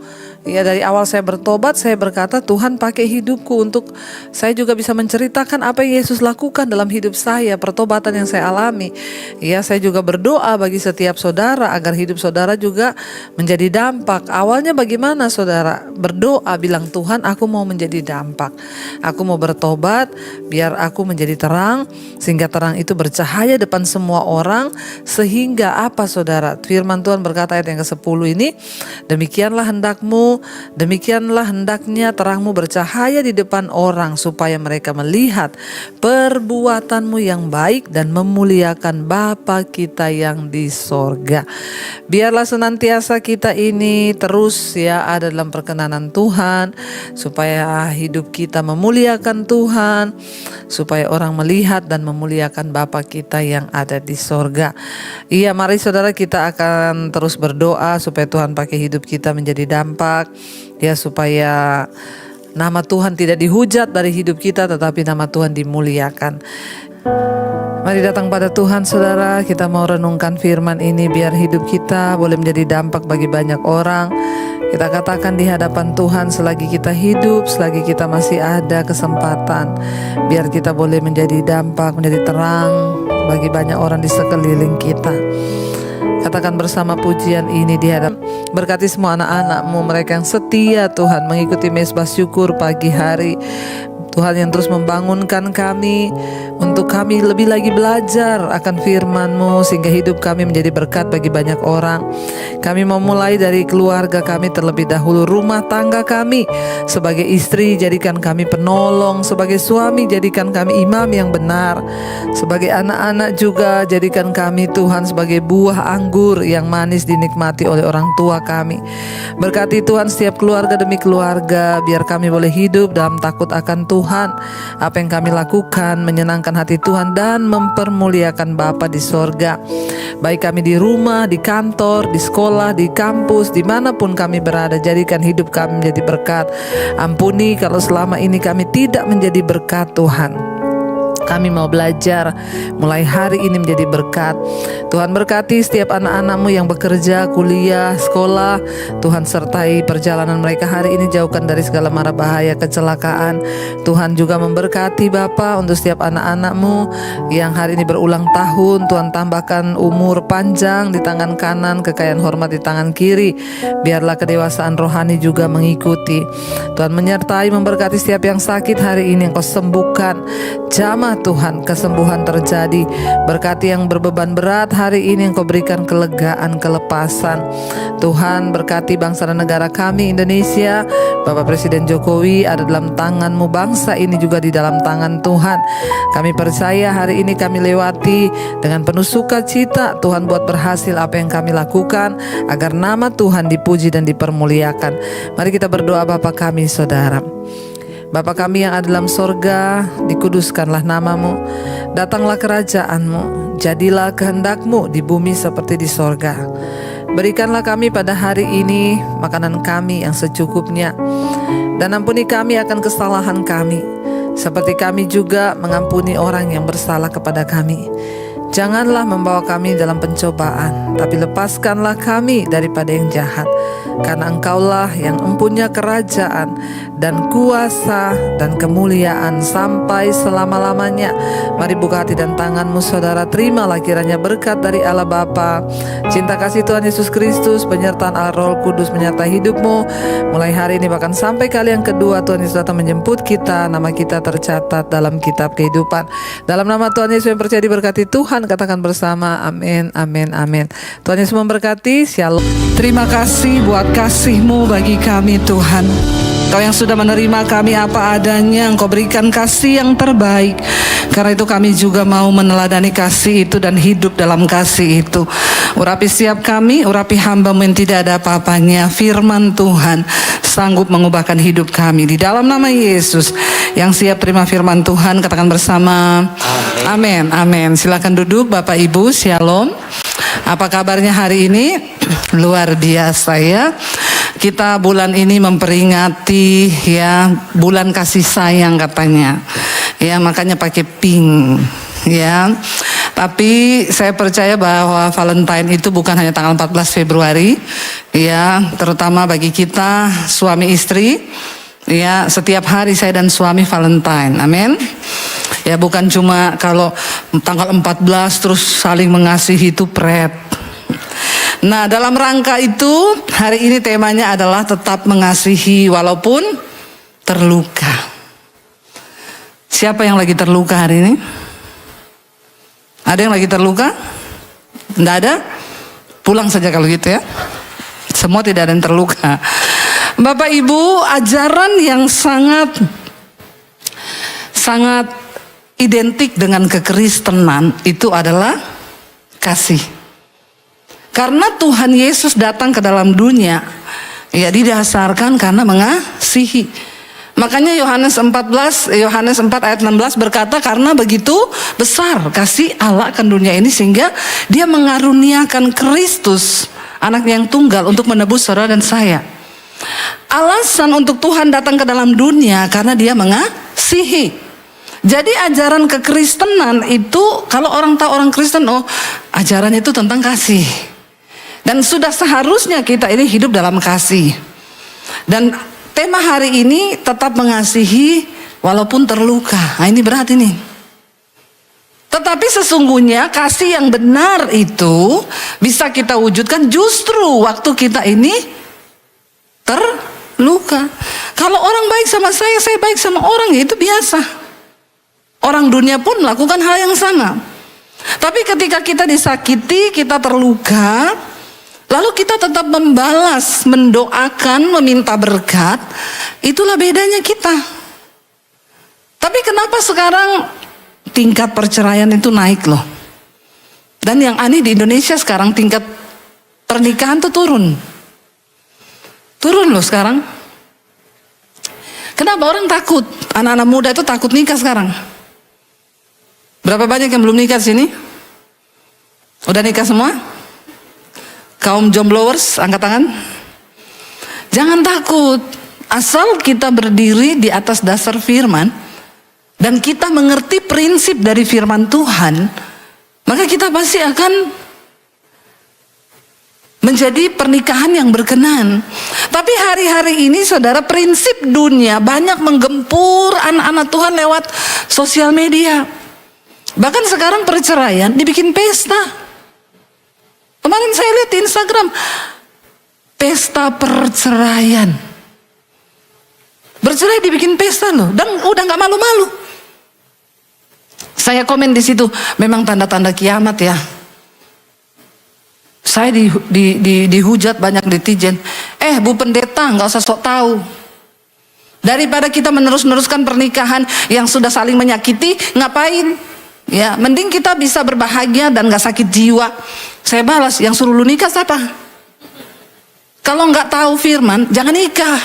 Ya, dari awal saya bertobat, saya berkata Tuhan pakai hidupku untuk saya juga bisa menceritakan apa yang Yesus lakukan dalam hidup saya, pertobatan yang saya alami. Ya, saya juga berdoa bagi setiap saudara agar hidup saudara juga menjadi dampak. Awalnya bagaimana saudara? Berdoa bilang Tuhan aku mau menjadi dampak. Aku mau bertobat biar aku menjadi terang, sehingga terang itu bercahaya depan semua orang. Sehingga apa saudara? Firman Tuhan berkata ayat yang ke-10 ini, demikianlah hendakmu, demikianlah hendaknya terangmu bercahaya di depan orang supaya mereka melihat perbuatanmu yang baik dan memuliakan Bapa kita yang di sorga. Biarlah senantiasa kita ini terus ya ada dalam perkenanan Tuhan, supaya hidup kita memuliakan Tuhan, supaya orang melihat dan memuliakan Bapa kita yang ada di sorga. Iya, mari saudara kita akan terus berdoa supaya Tuhan pakai hidup kita menjadi dampak. Ya, supaya nama Tuhan tidak dihujat dari hidup kita, tetapi nama Tuhan dimuliakan. Mari datang pada Tuhan saudara, kita mau renungkan firman ini biar hidup kita boleh menjadi dampak bagi banyak orang. Kita katakan di hadapan Tuhan, selagi kita hidup, selagi kita masih ada kesempatan, biar kita boleh menjadi dampak, menjadi terang bagi banyak orang di sekeliling kita. Katakan bersama pujian ini di hadapan. Berkati semua anak-anak-Mu, mereka yang setia Tuhan mengikuti mezbah syukur pagi hari. Tuhan yang terus membangunkan kami untuk kami lebih lagi belajar akan firman-Mu sehingga hidup kami menjadi berkat bagi banyak orang. Kami mau mulai dari keluarga kami terlebih dahulu, rumah tangga kami. Sebagai istri jadikan kami penolong, sebagai suami jadikan kami imam yang benar, sebagai anak-anak juga jadikan kami Tuhan sebagai buah anggur yang manis dinikmati oleh orang tua kami. Berkati Tuhan setiap keluarga demi keluarga, biar kami boleh hidup dalam takut akan Tuhan. Apa yang kami lakukan menyenangkan hati Tuhan dan mempermuliakan Bapa di sorga. Baik kami di rumah, di kantor, di sekolah, di kampus, dimanapun kami berada, jadikan hidup kami menjadi berkat. Ampuni kalau selama ini kami tidak menjadi berkat Tuhan. Kami mau belajar mulai hari ini menjadi berkat. Tuhan berkati setiap anak-anak-Mu yang bekerja, kuliah, sekolah. Tuhan sertai perjalanan mereka hari ini, jauhkan dari segala mara bahaya, kecelakaan. Tuhan juga memberkati Bapa untuk setiap anak-anak-Mu yang hari ini berulang tahun. Tuhan tambahkan umur panjang di tangan kanan, kekayaan hormat di tangan kiri. Biarlah kedewasaan rohani juga mengikuti. Tuhan menyertai, memberkati setiap yang sakit hari ini, Engkau sembuhkan. Jamah Tuhan, kesembuhan terjadi. Berkati yang berbeban berat hari ini, Engkau berikan kelegaan, kelepasan. Tuhan berkati bangsa dan negara kami Indonesia. Bapak Presiden Jokowi ada dalam tangan-Mu, bangsa ini juga di dalam tangan Tuhan. Kami percaya hari ini kami lewati dengan penuh sukacita. Tuhan buat berhasil apa yang kami lakukan, agar nama Tuhan dipuji dan dipermuliakan. Mari kita berdoa. Bapa kami, Saudara. Bapa kami yang ada dalam sorga, dikuduskanlah nama-Mu, datanglah kerajaan-Mu, jadilah kehendak-Mu di bumi seperti di sorga. Berikanlah kami pada hari ini makanan kami yang secukupnya, dan ampuni kami akan kesalahan kami, seperti kami juga mengampuni orang yang bersalah kepada kami. Janganlah membawa kami dalam pencobaan, tapi lepaskanlah kami daripada yang jahat. Karena Engkaulah yang mempunyai kerajaan dan kuasa dan kemuliaan sampai selama-lamanya. Mari buka hati dan tangan-Mu, Saudara. Terimalah kiranya berkat dari Allah Bapa, cinta kasih Tuhan Yesus Kristus, penyertaan Allah Roh Kudus menyertai hidup-Mu mulai hari ini bahkan sampai kali yang kedua Tuhan Yesus datang menjemput kita. Nama kita tercatat dalam kitab kehidupan. Dalam nama Tuhan Yesus yang percaya diberkati Tuhan, katakan bersama amin, amin, amin. Tuhan Yesus memberkati. Shalom. Terima kasih buat kasih-Mu bagi kami Tuhan. Kau yang sudah menerima kami apa adanya, Engkau berikan kasih yang terbaik. Karena itu kami juga mau meneladani kasih itu dan hidup dalam kasih itu. Urapi setiap kami, urapi hamba-Mu yang tidak ada apa-apanya. Firman Tuhan sanggup mengubahkan hidup kami. Di dalam nama Yesus, yang siap terima firman Tuhan, katakan bersama amin, amin. Silakan duduk Bapak Ibu, shalom. Apa kabarnya hari ini? Luar biasa ya. Kita bulan ini memperingati ya bulan kasih sayang katanya. Ya makanya pakai pink ya. Tapi saya percaya bahwa Valentine itu bukan hanya tanggal 14 Februari ya, terutama bagi kita suami istri ya, setiap hari saya dan suami Valentine. Amin. Ya bukan cuma kalau tanggal 14 terus saling mengasihi itu pret. Nah dalam rangka itu hari ini temanya adalah tetap mengasihi walaupun terluka. Siapa yang lagi terluka hari ini? Ada yang lagi terluka? Tidak ada? Pulang saja kalau gitu ya. Semua tidak ada yang terluka. Bapak Ibu, ajaran yang sangat identik dengan kekristenan itu adalah kasih. Karena Tuhan Yesus datang ke dalam dunia, ya didasarkan karena mengasihi. Makanya Yohanes 4 ayat 16 berkata, karena begitu besar kasih Allah akan dunia ini sehingga Dia mengaruniakan Kristus, anak yang tunggal untuk menebus saudara dan saya. Alasan untuk Tuhan datang ke dalam dunia karena Dia mengasihi. Jadi ajaran kekristenan itu, kalau orang tahu orang Kristen, oh ajaran itu tentang kasih. Dan sudah seharusnya kita ini hidup dalam kasih. Dan tema hari ini tetap mengasihi walaupun terluka. Nah ini berat ini. Tetapi sesungguhnya kasih yang benar itu bisa kita wujudkan justru waktu kita ini terluka. Kalau orang baik sama saya baik sama orang, ya itu biasa. Orang dunia pun melakukan hal yang sama. Tapi ketika kita disakiti, kita terluka, lalu kita tetap membalas, mendoakan, meminta berkat, itulah bedanya kita. Tapi kenapa sekarang tingkat perceraian itu naik loh? Dan yang aneh di Indonesia sekarang tingkat pernikahan tuh turun. Turun loh sekarang. Kenapa orang takut? Anak-anak muda itu takut nikah sekarang. Berapa banyak yang belum nikah di sini? Udah nikah semua? Kaum jomblowers, angkat tangan. Jangan takut. Asal kita berdiri di atas dasar firman, dan kita mengerti prinsip dari firman Tuhan, maka kita pasti akan menjadi pernikahan yang berkenan. Tapi hari-hari ini saudara, prinsip dunia banyak menggempur anak-anak Tuhan lewat sosial media. Bahkan sekarang perceraian dibikin pesta. Kemarin saya lihat di Instagram, pesta perceraian. Bercerai dibikin pesta loh, dan udah nggak malu-malu. Saya komen di situ, memang tanda-tanda kiamat ya. Saya dihujat banyak netizen. Bu pendeta, nggak usah sok tahu. Daripada kita menerus-neruskan pernikahan yang sudah saling menyakiti, ngapain? Ya, mending kita bisa berbahagia dan nggak sakit jiwa. Saya balas, yang suruh lu nikah siapa? Kalau nggak tahu firman, jangan nikah.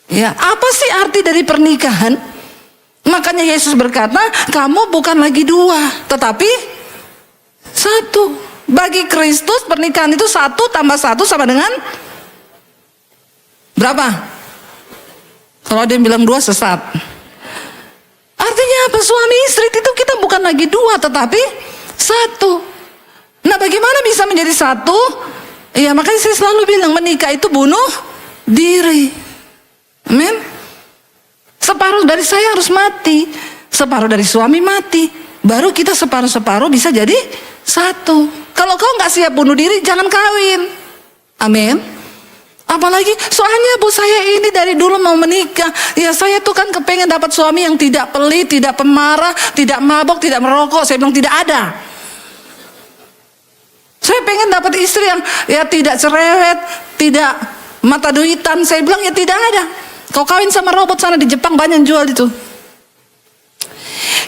Ya, apa sih arti dari pernikahan? Makanya Yesus berkata, kamu bukan lagi dua, tetapi satu. Bagi Kristus pernikahan itu 1 tambah 1 sama dengan berapa? Kalau ada yang bilang 2 sesat. Artinya apa? Suami istri itu kita bukan lagi 2 tetapi 1. Nah, bagaimana bisa menjadi 1? Ya, makanya saya selalu bilang menikah itu bunuh diri. Amin. Separuh dari saya harus mati, separuh dari suami mati, baru kita separuh-separuh bisa jadi 1. Kalau kau nggak siap bunuh diri, jangan kawin. Amin. Apalagi soalnya Bu, saya ini dari dulu mau menikah. Ya, saya tuh kan kepengen dapat suami yang tidak pelit, tidak pemarah, tidak mabok, tidak merokok. Saya bilang tidak ada. Saya pengen dapat istri yang ya tidak cerewet, tidak mata duitan. Saya bilang ya tidak ada. Kau kawin sama robot sana di Jepang, banyak jual itu.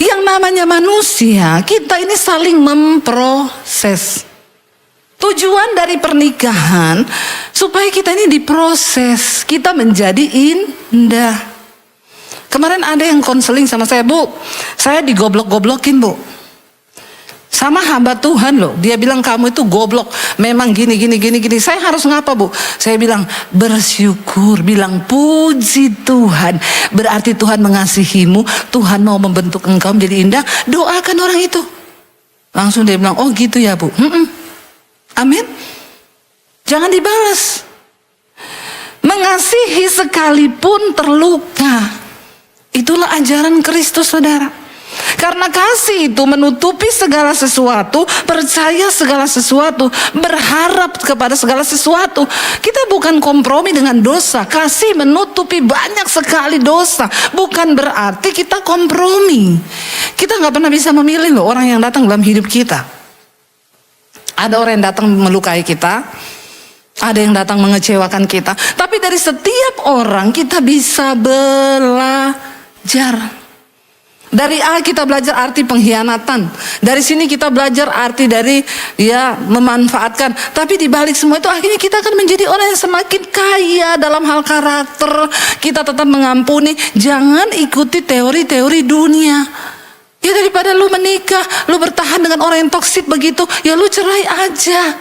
Yang namanya manusia, kita ini saling memproses. Tujuan dari pernikahan supaya kita ini diproses, kita menjadi indah. Kemarin ada yang konseling sama saya, Bu, saya digoblok-goblokin, Bu, sama hamba Tuhan loh. Dia bilang kamu itu goblok, memang gini. Saya harus ngapa, Bu? Saya bilang bersyukur, bilang puji Tuhan. Berarti Tuhan mengasihimu, Tuhan mau membentuk engkau menjadi indah. Doakan orang itu. Langsung dia bilang, oh gitu ya, Bu. Amin. Jangan dibalas. Mengasihi sekalipun terluka. Itulah ajaran Kristus, saudara. Karena kasih itu menutupi segala sesuatu, percaya segala sesuatu, berharap kepada segala sesuatu. Kita bukan kompromi dengan dosa. Kasih menutupi banyak sekali dosa. Bukan berarti kita kompromi. Kita nggak pernah bisa memilih loh orang yang datang dalam hidup kita. Ada orang yang datang melukai kita, ada yang datang mengecewakan kita. Tapi dari setiap orang kita bisa belajar. Dari A kita belajar arti pengkhianatan. Dari sini kita belajar arti dari ya memanfaatkan. Tapi di balik semua itu akhirnya kita akan menjadi orang yang semakin kaya dalam hal karakter. Kita tetap mengampuni. Jangan ikuti teori-teori dunia. Ya, daripada lu menikah, lu bertahan dengan orang yang toksik begitu, ya lu cerai aja.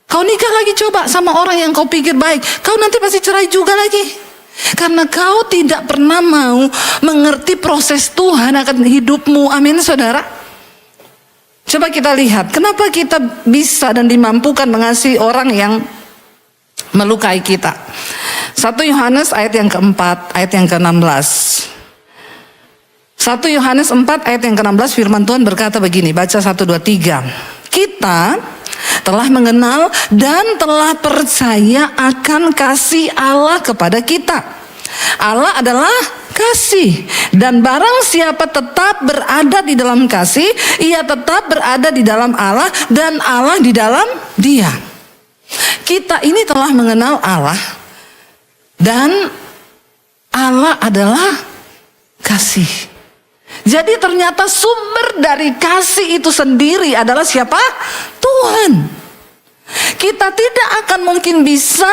Kau nikah lagi coba sama orang yang kau pikir baik, kau nanti pasti cerai juga lagi. Karena kau tidak pernah mau mengerti proses Tuhan akan hidupmu. Amin, saudara. Coba kita lihat, kenapa kita bisa dan dimampukan mengasihi orang yang melukai kita. 1 Yohanes ayat yang keempat, ayat yang ke-16. 1 Yohanes 4 ayat yang ke-16, firman Tuhan berkata begini, baca 1, 2, 3. Kita telah mengenal dan telah percaya akan kasih Allah kepada kita. Allah adalah kasih, dan barang siapa tetap berada di dalam kasih, ia tetap berada di dalam Allah dan Allah di dalam dia. Kita ini telah mengenal Allah dan Allah adalah kasih. Jadi ternyata sumber dari kasih itu sendiri adalah siapa? Tuhan. Kita tidak akan mungkin bisa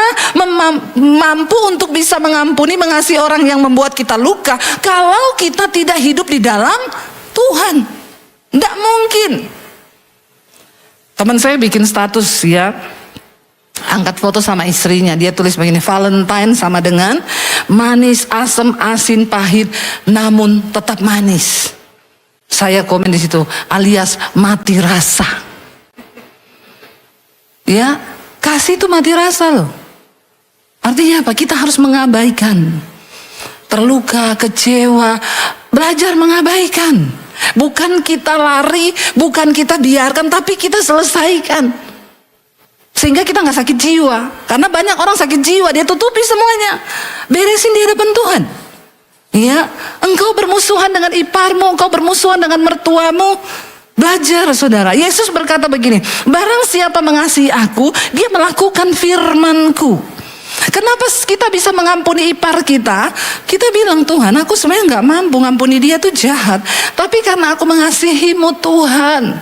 mampu untuk bisa mengampuni, mengasihi orang yang membuat kita luka kalau kita tidak hidup di dalam Tuhan. Tidak mungkin. Teman saya bikin status ya, angkat foto sama istrinya. Dia tulis begini, Valentine sama dengan manis, asam, asin, pahit, namun tetap manis. Saya komen di situ, alias mati rasa. Ya, kasih itu mati rasa loh. Artinya apa? Kita harus mengabaikan. Terluka, kecewa, belajar mengabaikan. Bukan kita lari, bukan kita biarkan, tapi kita selesaikan. Sehingga kita gak sakit jiwa. Karena banyak orang sakit jiwa, dia tutupi semuanya. Beresin di hadapan Tuhan. Ya, engkau bermusuhan dengan iparmu, engkau bermusuhan dengan mertuamu. Belajar saudara. Yesus berkata begini, barang siapa mengasihi aku, dia melakukan firman-Ku. Kenapa kita bisa mengampuni ipar kita? Kita bilang, Tuhan, aku sebenarnya gak mampu ngampuni dia, tuh jahat. Tapi karena aku mengasihimu Tuhan,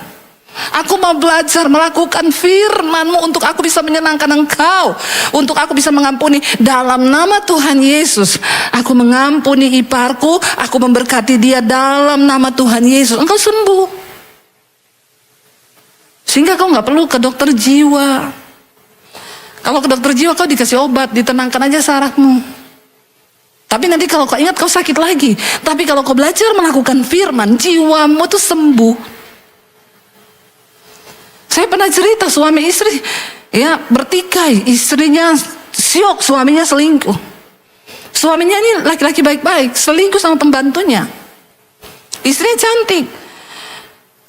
aku mau belajar melakukan firman-Mu untuk aku bisa menyenangkan Engkau, untuk aku bisa mengampuni. Dalam nama Tuhan Yesus, aku mengampuni iparku, aku memberkati dia dalam nama Tuhan Yesus. Engkau sembuh. Sehingga kau gak perlu ke dokter jiwa. Kalau ke dokter jiwa kau dikasih obat, ditenangkan aja sarafmu. Tapi nanti kalau kau ingat kau sakit lagi. Tapi kalau kau belajar melakukan firman, jiwamu tuh sembuh. Saya pernah cerita suami istri ya bertikai, istrinya syok, suaminya selingkuh. Suaminya ini laki-laki baik-baik, selingkuh sama pembantunya. Istrinya cantik.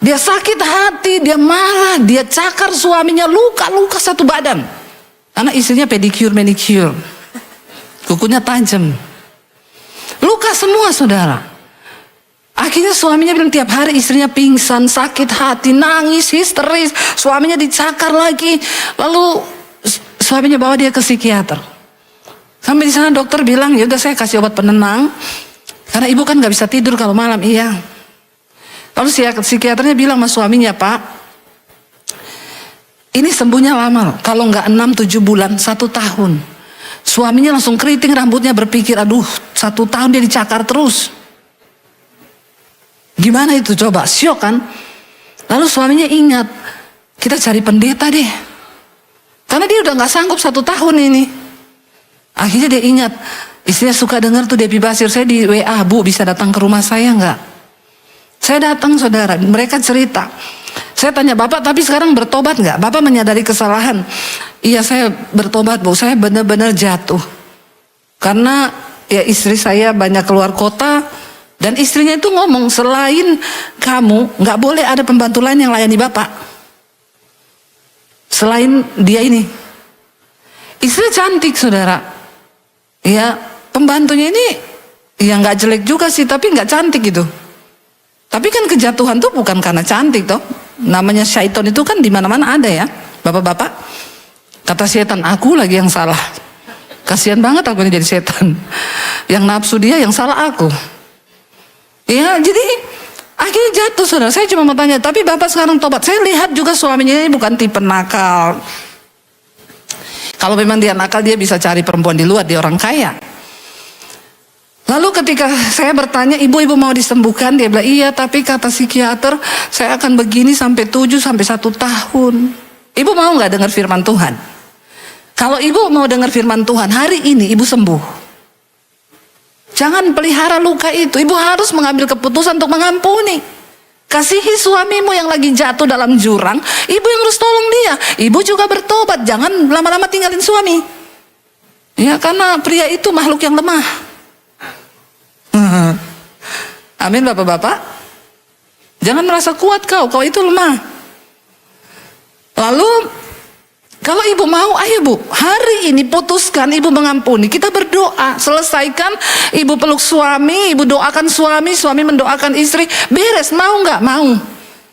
Dia sakit hati, dia marah, dia cakar suaminya, luka-luka satu badan. Karena istrinya pedicure, manicure. Kukunya tajam. Luka semua saudara. Akhirnya suaminya bilang tiap hari istrinya pingsan, sakit hati, nangis, histeris. Suaminya dicakar lagi. Lalu suaminya bawa dia ke psikiater. Sampai di sana dokter bilang, ya udah saya kasih obat penenang. Karena ibu kan gak bisa tidur kalau malam, iya. Lalu psikiaternya bilang sama suaminya, Pak, ini sembuhnya lama loh. Kalau nggak 6-7 bulan, 1 tahun. Suaminya langsung keriting rambutnya, berpikir, aduh 1 tahun dia dicakar terus. Gimana itu coba, syok kan? Lalu suaminya ingat, kita cari pendeta deh. Karena dia udah nggak sanggup 1 tahun ini. Akhirnya dia ingat, istrinya suka dengar tuh Debbie Basir, saya di WA, Bu bisa datang ke rumah saya nggak? Saya datang saudara, mereka cerita. Saya tanya, Bapak tapi sekarang bertobat nggak? Bapak menyadari kesalahan? Iya saya bertobat Bu, saya benar-benar jatuh. Karena ya istri saya banyak keluar kota. Dan istrinya itu ngomong, selain kamu nggak boleh ada pembantu lain yang layani Bapak. Selain dia ini. Istri cantik saudara. Ya pembantunya ini ya nggak jelek juga sih, tapi nggak cantik gitu. Tapi kan kejatuhan tuh bukan karena cantik toh. Namanya syaitan itu kan di mana-mana ada ya, bapak-bapak. Kata setan, aku lagi yang salah. Kasihan banget aku ini jadi setan. Yang nafsu dia, yang salah aku. Ya, jadi akhirnya jatuh saudara. Saya cuma mau tanya, tapi bapak sekarang tobat. Saya lihat juga suaminya ini bukan tipe nakal. Kalau memang dia nakal, dia bisa cari perempuan di luar, dia orang kaya. Lalu ketika saya bertanya, ibu mau disembuhkan? Dia bilang, iya tapi kata psikiater saya akan begini sampai 7-1 tahun. Ibu mau gak dengar firman Tuhan? Kalau ibu mau dengar firman Tuhan, hari ini ibu sembuh. Jangan pelihara luka itu. Ibu harus mengambil keputusan untuk mengampuni. Kasihi suamimu yang lagi jatuh dalam jurang, ibu yang harus tolong dia. Ibu juga bertobat, jangan lama-lama tinggalin suami. Ya karena pria itu makhluk yang lemah. Amin bapak-bapak. Jangan merasa kuat kau itu lemah. Lalu kalau ibu mau, ayo bu, hari ini putuskan ibu mengampuni. Kita berdoa, selesaikan. Ibu peluk suami, ibu doakan suami, suami mendoakan istri. Beres, mau nggak? Mau.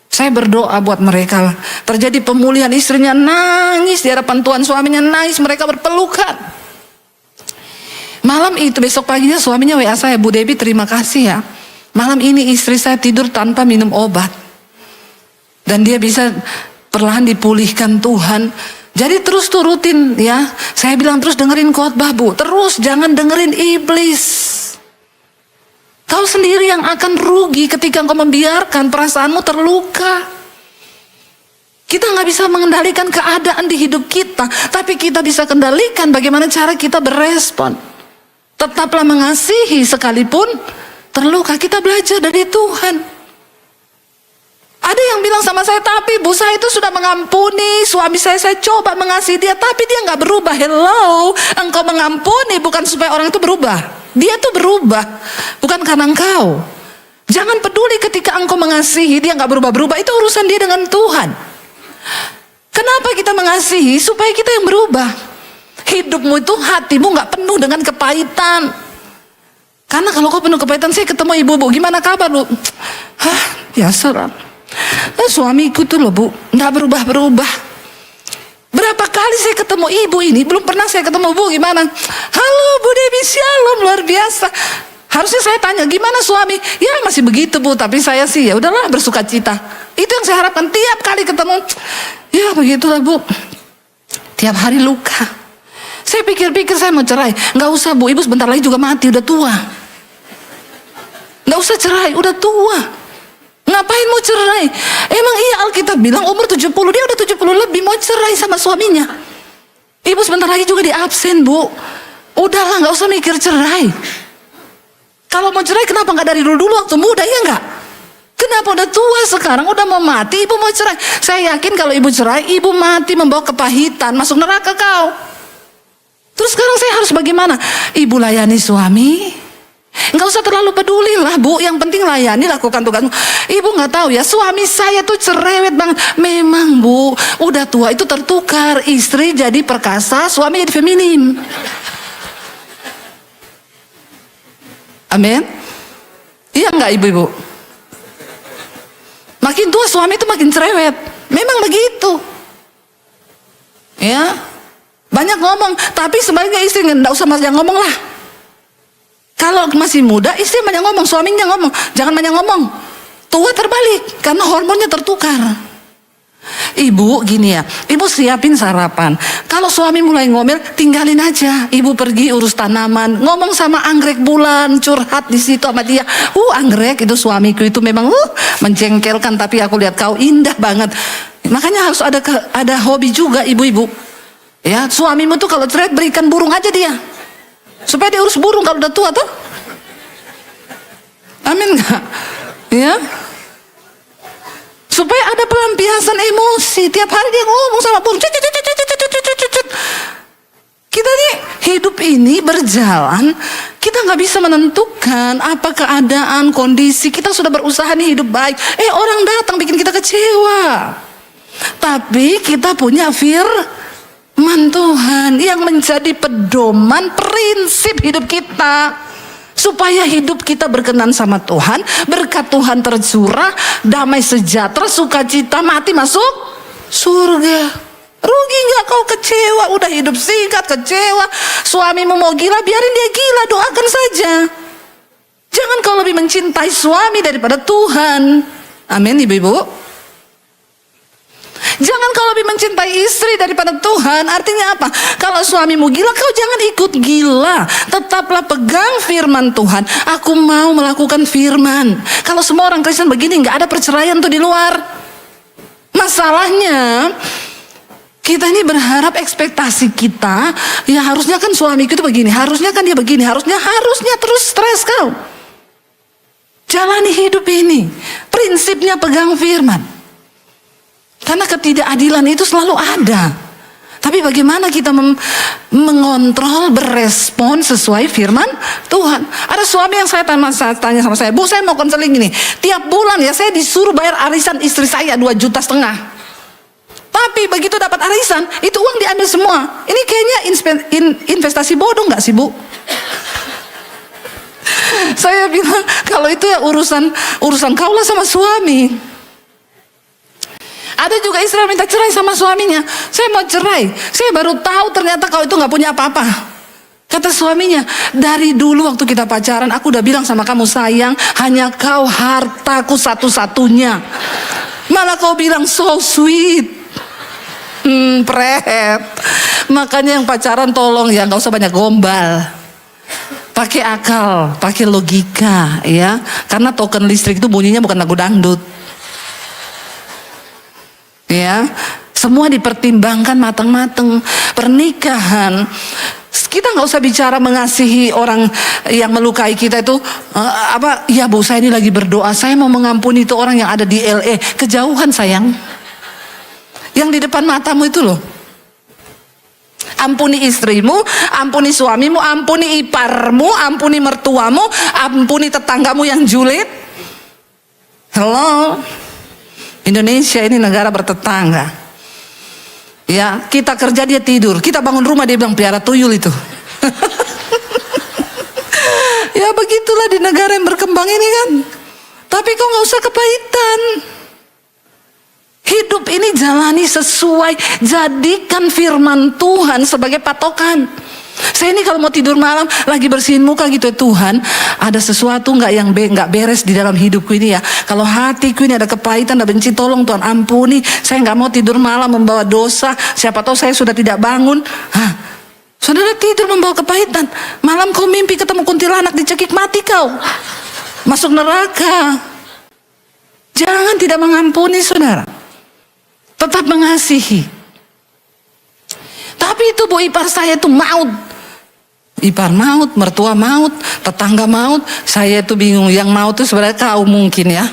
Saya berdoa buat mereka. Terjadi pemulihan, istrinya nangis di hadapan Tuhan, suaminya nangis, mereka berpelukan. Malam itu, besok paginya suaminya WA saya, Bu Debbie terima kasih ya. Malam ini istri saya tidur tanpa minum obat. Dan dia bisa perlahan dipulihkan Tuhan. Jadi terus turutin ya. Saya bilang terus dengerin khotbah Bu. Terus jangan dengerin iblis. Kau sendiri yang akan rugi ketika kau membiarkan perasaanmu terluka. Kita nggak bisa mengendalikan keadaan di hidup kita. Tapi kita bisa kendalikan bagaimana cara kita berespon. Tetaplah mengasihi sekalipun terluka. Kita belajar dari Tuhan. Ada yang bilang sama saya, tapi bu saya itu sudah mengampuni suami saya coba mengasihi dia, tapi dia nggak berubah. Hello, engkau mengampuni bukan supaya orang itu berubah. Dia tuh berubah, bukan karena engkau. Jangan peduli ketika engkau mengasihi dia nggak berubah-berubah, itu urusan dia dengan Tuhan. Kenapa kita mengasihi? Supaya kita yang berubah. Hidupmu itu, hatimu nggak penuh dengan kepahitan. Karena kalau kau penuh kepahitan, saya ketemu ibu-ibu, gimana kabar bu? Hah, biasa lah. Nah, suamiku tuh loh bu, nggak berubah-berubah. Berapa kali saya ketemu ibu ini, belum pernah saya ketemu bu, gimana? Halo Bu Dewi, shalom, luar biasa. Harusnya saya tanya, gimana suami? Ya masih begitu bu, tapi saya sih ya udahlah, bersuka cita. Itu yang saya harapkan tiap kali ketemu. Ya begitulah bu, tiap hari luka. Saya pikir-pikir saya mau cerai. Nggak usah bu, ibu sebentar lagi juga mati, udah tua. Nggak usah cerai, udah tua. Ngapain mau cerai? Emang iya Alkitab bilang umur 70, dia udah 70 lebih mau cerai sama suaminya. Ibu sebentar lagi juga di absen bu. Udahlah, nggak usah mikir cerai. Kalau mau cerai kenapa nggak dari dulu waktu muda, ya nggak? Kenapa udah tua sekarang, udah mau mati, ibu mau cerai? Saya yakin kalau ibu cerai, ibu mati membawa kepahitan, masuk neraka kau. Terus sekarang saya harus bagaimana? Ibu layani suami. Nggak usah terlalu peduli lah bu, yang penting layani, lakukan tugasmu. Ibu nggak tahu ya, suami saya tuh cerewet banget. Memang bu, udah tua itu tertukar, istri jadi perkasa, suami jadi feminim. Amin. Iya nggak ibu-ibu? Makin tua suami itu makin cerewet, memang begitu. Ya, banyak ngomong, tapi sebaliknya istri nggak usah banyak ngomong lah. Kalau masih muda, istri banyak ngomong, suaminya ngomong. Jangan banyak ngomong. Tua terbalik, karena hormonnya tertukar. Ibu gini ya, ibu siapin sarapan. Kalau suami mulai ngomel, tinggalin aja. Ibu pergi urus tanaman, ngomong sama anggrek bulan, curhat di situ sama dia. Anggrek itu suamiku itu memang menjengkelkan, tapi aku lihat kau indah banget. Makanya harus ada hobi juga ibu-ibu. Ya, suamimu tuh kalau cerewet berikan burung aja dia. Supaya dia urus burung kalau udah tua tuh. Amin gak? Ya. Supaya ada pelampiasan emosi. Tiap hari dia ngomong sama burung. Kita nih hidup ini berjalan, kita nggak bisa menentukan apa keadaan, kondisi. Kita sudah berusaha nih hidup baik. Orang datang bikin kita kecewa. Tapi kita punya firman Tuhan yang menjadi pedoman prinsip hidup kita, supaya hidup kita berkenan sama Tuhan, berkat Tuhan tercurah, damai sejahtera, sukacita, mati masuk surga. Rugi nggak kau kecewa, udah hidup singkat kecewa, suamimu mau gila, biarin dia gila, doakan saja. Jangan kau lebih mencintai suami daripada Tuhan. Amin ibu-ibu. Jangan kau lebih mencintai istri daripada Tuhan. Artinya apa? Kalau suamimu gila, kau jangan ikut gila. Tetaplah pegang firman Tuhan. Aku mau melakukan firman. Kalau semua orang Kristen begini, nggak ada perceraian tuh di luar. Masalahnya kita ini berharap ekspektasi kita, ya harusnya kan suamiku itu begini, harusnya kan dia begini, harusnya terus stres kau. Jalani hidup ini, prinsipnya pegang firman. Karena ketidakadilan itu selalu ada. Tapi bagaimana kita mengontrol, berespon sesuai firman Tuhan. Ada suami yang saya tanya sama saya, Bu saya mau konseling gini, tiap bulan ya saya disuruh bayar arisan istri saya 2,5 juta. Tapi begitu dapat arisan, itu uang diambil semua. Ini kayaknya investasi bodoh nggak sih Bu? Saya bilang kalau itu ya urusan kaulah sama suami. Ada juga istri yang minta cerai sama suaminya. Saya mau cerai, saya baru tahu ternyata kau itu nggak punya apa-apa. Kata suaminya, dari dulu waktu kita pacaran aku udah bilang sama kamu sayang, hanya kau hartaku satu-satunya. Malah kau bilang so sweet. Pret. Makanya yang pacaran tolong ya nggak usah banyak gombal. Pakai akal, pakai logika ya. Karena token listrik itu bunyinya bukan lagu dangdut. Ya, semua dipertimbangkan matang-matang. Pernikahan Kita nggak usah bicara mengasihi orang yang melukai kita itu ya Bu, saya ini lagi berdoa, saya mau mengampuni itu orang yang ada di LA. Kejauhan sayang. Yang di depan matamu itu loh. Ampuni istrimu, ampuni suamimu, ampuni iparmu, ampuni mertuamu, ampuni tetanggamu yang julid. Hello, Indonesia ini negara bertetangga. Ya, kita kerja dia tidur, kita bangun rumah dia bilang piara tuyul itu. Ya begitulah di negara yang berkembang ini kan. Tapi kau nggak usah kepahitan. Hidup ini jalani sesuai, jadikan firman Tuhan sebagai patokan. Saya ini kalau mau tidur malam lagi bersihin muka gitu, Tuhan, ada sesuatu nggak beres di dalam hidupku ini ya. Kalau hatiku ini ada kepahitan, ada benci, tolong Tuhan ampuni. Saya nggak mau tidur malam membawa dosa. Siapa tahu saya sudah tidak bangun. Saudara tidur membawa kepahitan. Malam kau mimpi ketemu kuntilanak, dicekik, mati kau. Masuk neraka. Jangan tidak mengampuni saudara. Tetap mengasihi. Tapi itu Bu, ipar saya itu maut. Ipar maut, mertua maut, tetangga maut. Saya itu bingung, yang maut itu sebenarnya kau mungkin ya.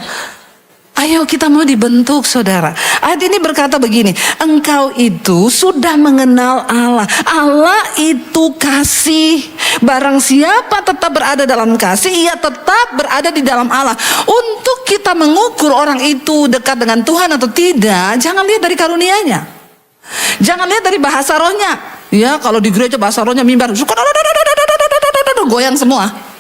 Ayo kita mau dibentuk saudara. Ayat ini berkata begini, engkau itu sudah mengenal Allah. Allah itu kasih. Barang siapa tetap berada dalam kasih, ia tetap berada di dalam Allah. Untuk kita mengukur orang itu dekat dengan Tuhan atau tidak, jangan lihat dari karunia-Nya. Jangan lihat dari bahasa rohnya. Ya, kalau di gereja bahasa rohnya mimbar, goyang semua.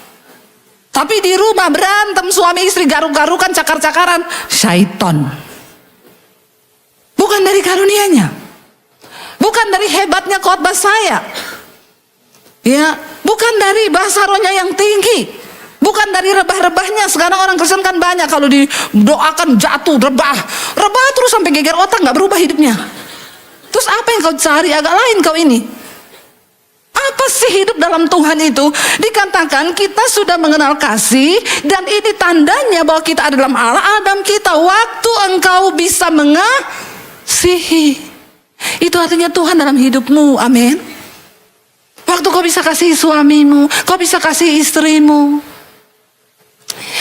Tapi di rumah berantem suami istri, garuk-garukan, cakar-cakaran, syaiton. Bukan dari karunia-Nya. Bukan dari hebatnya khotbah saya. Ya, bukan dari bahasa rohnya yang tinggi. Bukan dari rebah-rebahnya. Sekarang orang Kristen kan banyak kalau didoakan jatuh, rebah. Rebah terus sampai geger otak, gak berubah hidupnya. Terus apa yang kau cari? Agak lain kau ini. Apa sih hidup dalam Tuhan itu? Dikatakan kita sudah mengenal kasih, dan ini tandanya bahwa kita ada dalam Allah. Adam kita, waktu engkau bisa mengasihi, itu artinya Tuhan dalam hidupmu. Amin. Waktu kau bisa kasih suamimu, kau bisa kasih istrimu.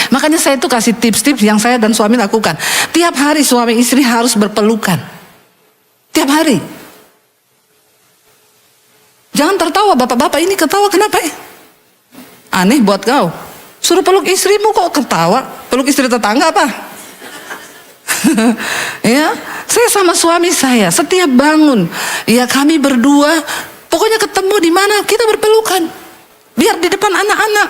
Makanya saya itu kasih tips-tips yang saya dan suami lakukan. Tiap hari suami istri harus berpelukan. Tiap hari. Jangan tertawa, bapak-bapak ini ketawa kenapa ya? Aneh buat kau. Suruh peluk istrimu kok ketawa. Peluk istri tetangga apa? Ya, saya sama suami saya setiap bangun, ya kami berdua, pokoknya ketemu di mana kita berpelukan. Biar di depan anak-anak,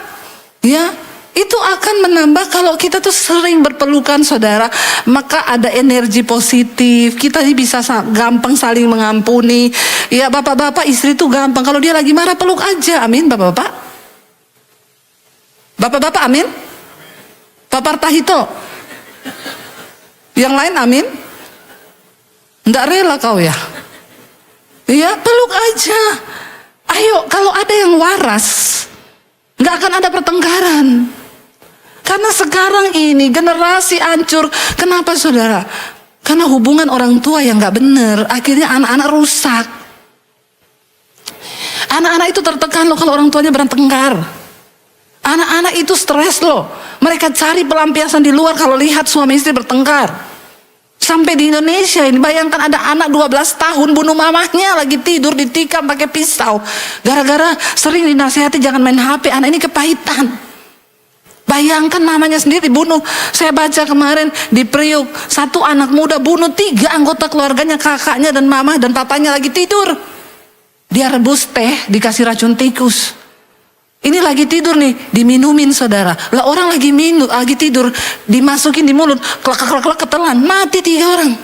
ya. Itu akan menambah kalau kita tuh sering berpelukan saudara, maka ada energi positif. Kita bisa gampang saling mengampuni. Ya bapak-bapak istri tuh gampang. Kalau dia lagi marah peluk aja. Amin bapak-bapak. Bapak-bapak amin. Pak Partahito. Yang lain amin. Nggak rela kau ya. Ya peluk aja. Ayo kalau ada yang waras, nggak akan ada pertengkaran. Karena sekarang ini generasi hancur. Kenapa saudara? Karena hubungan orang tua yang gak benar, akhirnya anak-anak rusak. Anak-anak itu tertekan loh kalau orang tuanya bertengkar. Anak-anak itu stres loh. Mereka cari pelampiasan di luar kalau lihat suami istri bertengkar. Sampai di Indonesia ini, bayangkan ada anak 12 tahun bunuh mamahnya lagi tidur, ditikam pakai pisau. Gara-gara sering dinasihati jangan main HP, anak ini kepahitan. Bayangkan mamanya sendiri dibunuh. Saya baca kemarin di Priuk, satu anak muda bunuh 3 anggota keluarganya, kakaknya dan mama dan papanya lagi tidur. Dia rebus teh, dikasih racun tikus. Ini lagi tidur nih, diminumin saudara. Lah orang lagi tidur, dimasukin di mulut, klek ketelan, mati 3 orang.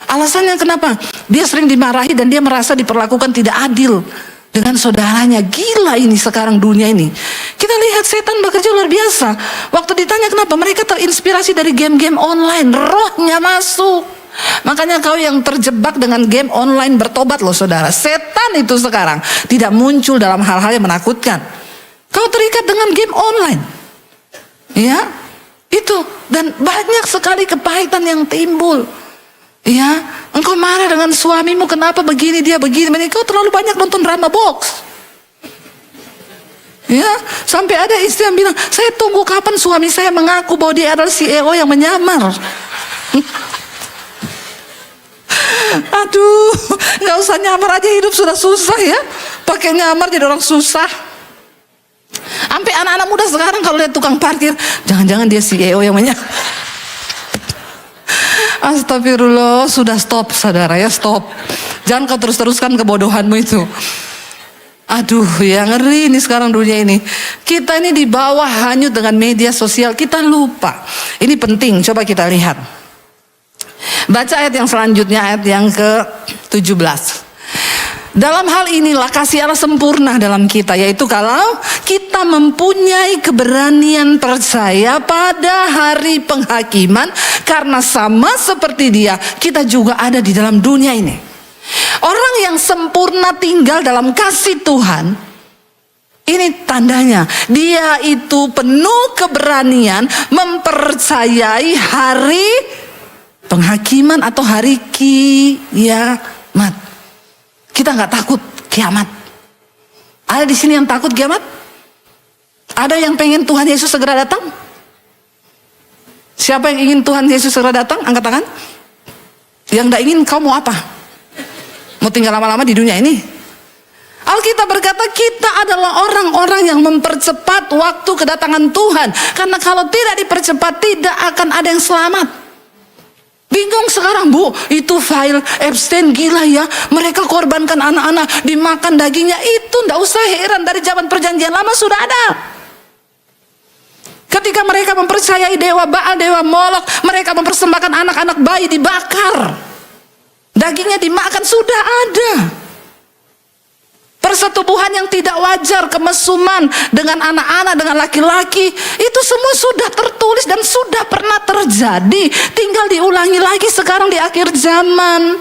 Alasannya kenapa? Dia sering dimarahi dan dia merasa diperlakukan tidak adil dengan saudaranya. Gila ini sekarang dunia ini. Kita lihat setan bekerja luar biasa. Waktu ditanya kenapa, mereka terinspirasi dari game-game online. Rohnya masuk. Makanya kau yang terjebak dengan game online bertobat loh saudara. Setan itu sekarang tidak muncul dalam hal-hal yang menakutkan. Kau terikat dengan game online. Ya, itu. Dan banyak sekali kepahitan yang timbul. Ya, engkau marah dengan suamimu, kenapa begini dia begini. Kau terlalu banyak nonton drama box. Ya, sampai ada istri yang bilang, saya tunggu kapan suami saya mengaku bahwa dia adalah CEO yang menyamar. Aduh, nggak usah nyamar aja, hidup sudah susah ya. Pakai nyamar jadi orang susah. Sampai anak-anak muda sekarang kalau lihat tukang parkir, jangan-jangan dia CEO yang menyamar. Astagfirullah, sudah stop saudara ya, stop. Jangan kau terus-teruskan kebodohanmu itu. Aduh, ya ngeri ini sekarang dunia ini. Kita ini di bawah hanyut dengan media sosial, kita lupa. Ini penting, coba kita lihat. Baca ayat yang selanjutnya, ayat yang ke-17. Dalam hal inilah kasih Allah sempurna dalam kita, yaitu kalau kita mempunyai keberanian percaya pada hari penghakiman, karena sama seperti Dia, kita juga ada di dalam dunia ini. Orang yang sempurna tinggal dalam kasih Tuhan, ini tandanya dia itu penuh keberanian mempercayai hari penghakiman atau hari kiamat. Kita nggak takut kiamat. Ada di sini yang takut kiamat? Ada yang pengen Tuhan Yesus segera datang? Siapa yang ingin Tuhan Yesus segera datang? Angkat tangan. Yang nggak ingin, kau mau apa? Mau tinggal lama-lama di dunia ini? Alkitab berkata kita adalah orang-orang yang mempercepat waktu kedatangan Tuhan. Karena kalau tidak dipercepat, tidak akan ada yang selamat. Bingung sekarang Bu, itu file Epstein gila ya. Mereka korbankan anak-anak, dimakan dagingnya. Itu ndak usah heran, dari zaman perjanjian lama sudah ada. Ketika mereka mempercayai dewa Baal, dewa Molok, mereka mempersembahkan anak-anak bayi dibakar. Dagingnya dimakan, sudah ada. Persetubuhan yang tidak wajar, kemesuman dengan anak-anak, dengan laki-laki, itu semua sudah tertulis dan sudah pernah terjadi. Tinggal diulangi lagi sekarang di akhir zaman.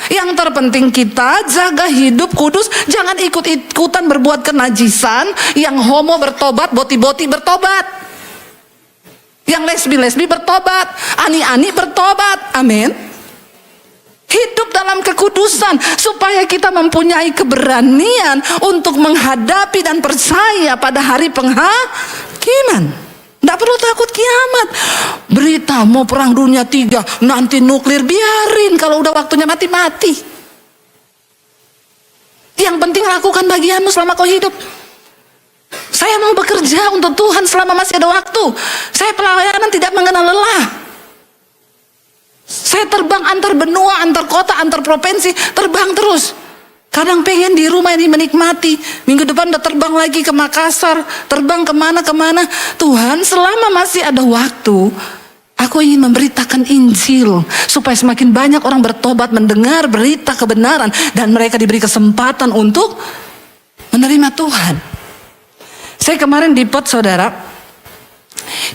Yang terpenting kita jaga hidup kudus, jangan ikut-ikutan berbuat kenajisan. Yang homo bertobat, boti-boti bertobat. Yang lesbi-lesbi bertobat, ani-ani bertobat. Amin. Hidup dalam kekudusan supaya kita mempunyai keberanian untuk menghadapi dan percaya pada hari penghakiman. Tidak perlu takut kiamat. Berita mau perang dunia 3, nanti nuklir, biarin, kalau udah waktunya mati-mati. Yang penting lakukan bagianmu selama kau hidup. Saya mau bekerja untuk Tuhan selama masih ada waktu. Saya pelayanan tidak mengenal lelah. Saya terbang antar benua, antar kota, antar provinsi, terbang terus. Kadang pengen di rumah ini menikmati. Minggu depan udah terbang lagi ke Makassar, terbang kemana-kemana. Tuhan, selama masih ada waktu, aku ingin memberitakan Injil supaya semakin banyak orang bertobat, mendengar berita kebenaran, dan mereka diberi kesempatan untuk menerima Tuhan. Saya kemarin di Pot, saudara,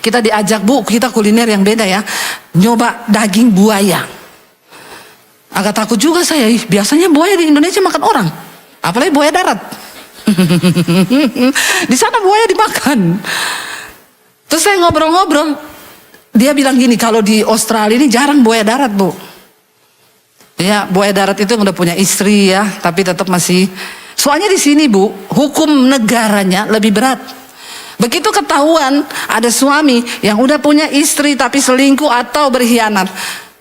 kita diajak, Bu, kita kuliner yang beda ya, nyoba daging buaya. Agak takut juga saya, biasanya buaya di Indonesia makan orang, apalagi buaya darat. Di sana buaya dimakan. Terus saya ngobrol-ngobrol, dia bilang gini, kalau di Australia ini jarang buaya darat, Bu. Ya, buaya darat itu udah punya istri ya, tapi tetap masih. Soalnya di sini, Bu, hukum negaranya lebih berat. Begitu ketahuan ada suami yang udah punya istri tapi selingkuh atau berkhianat,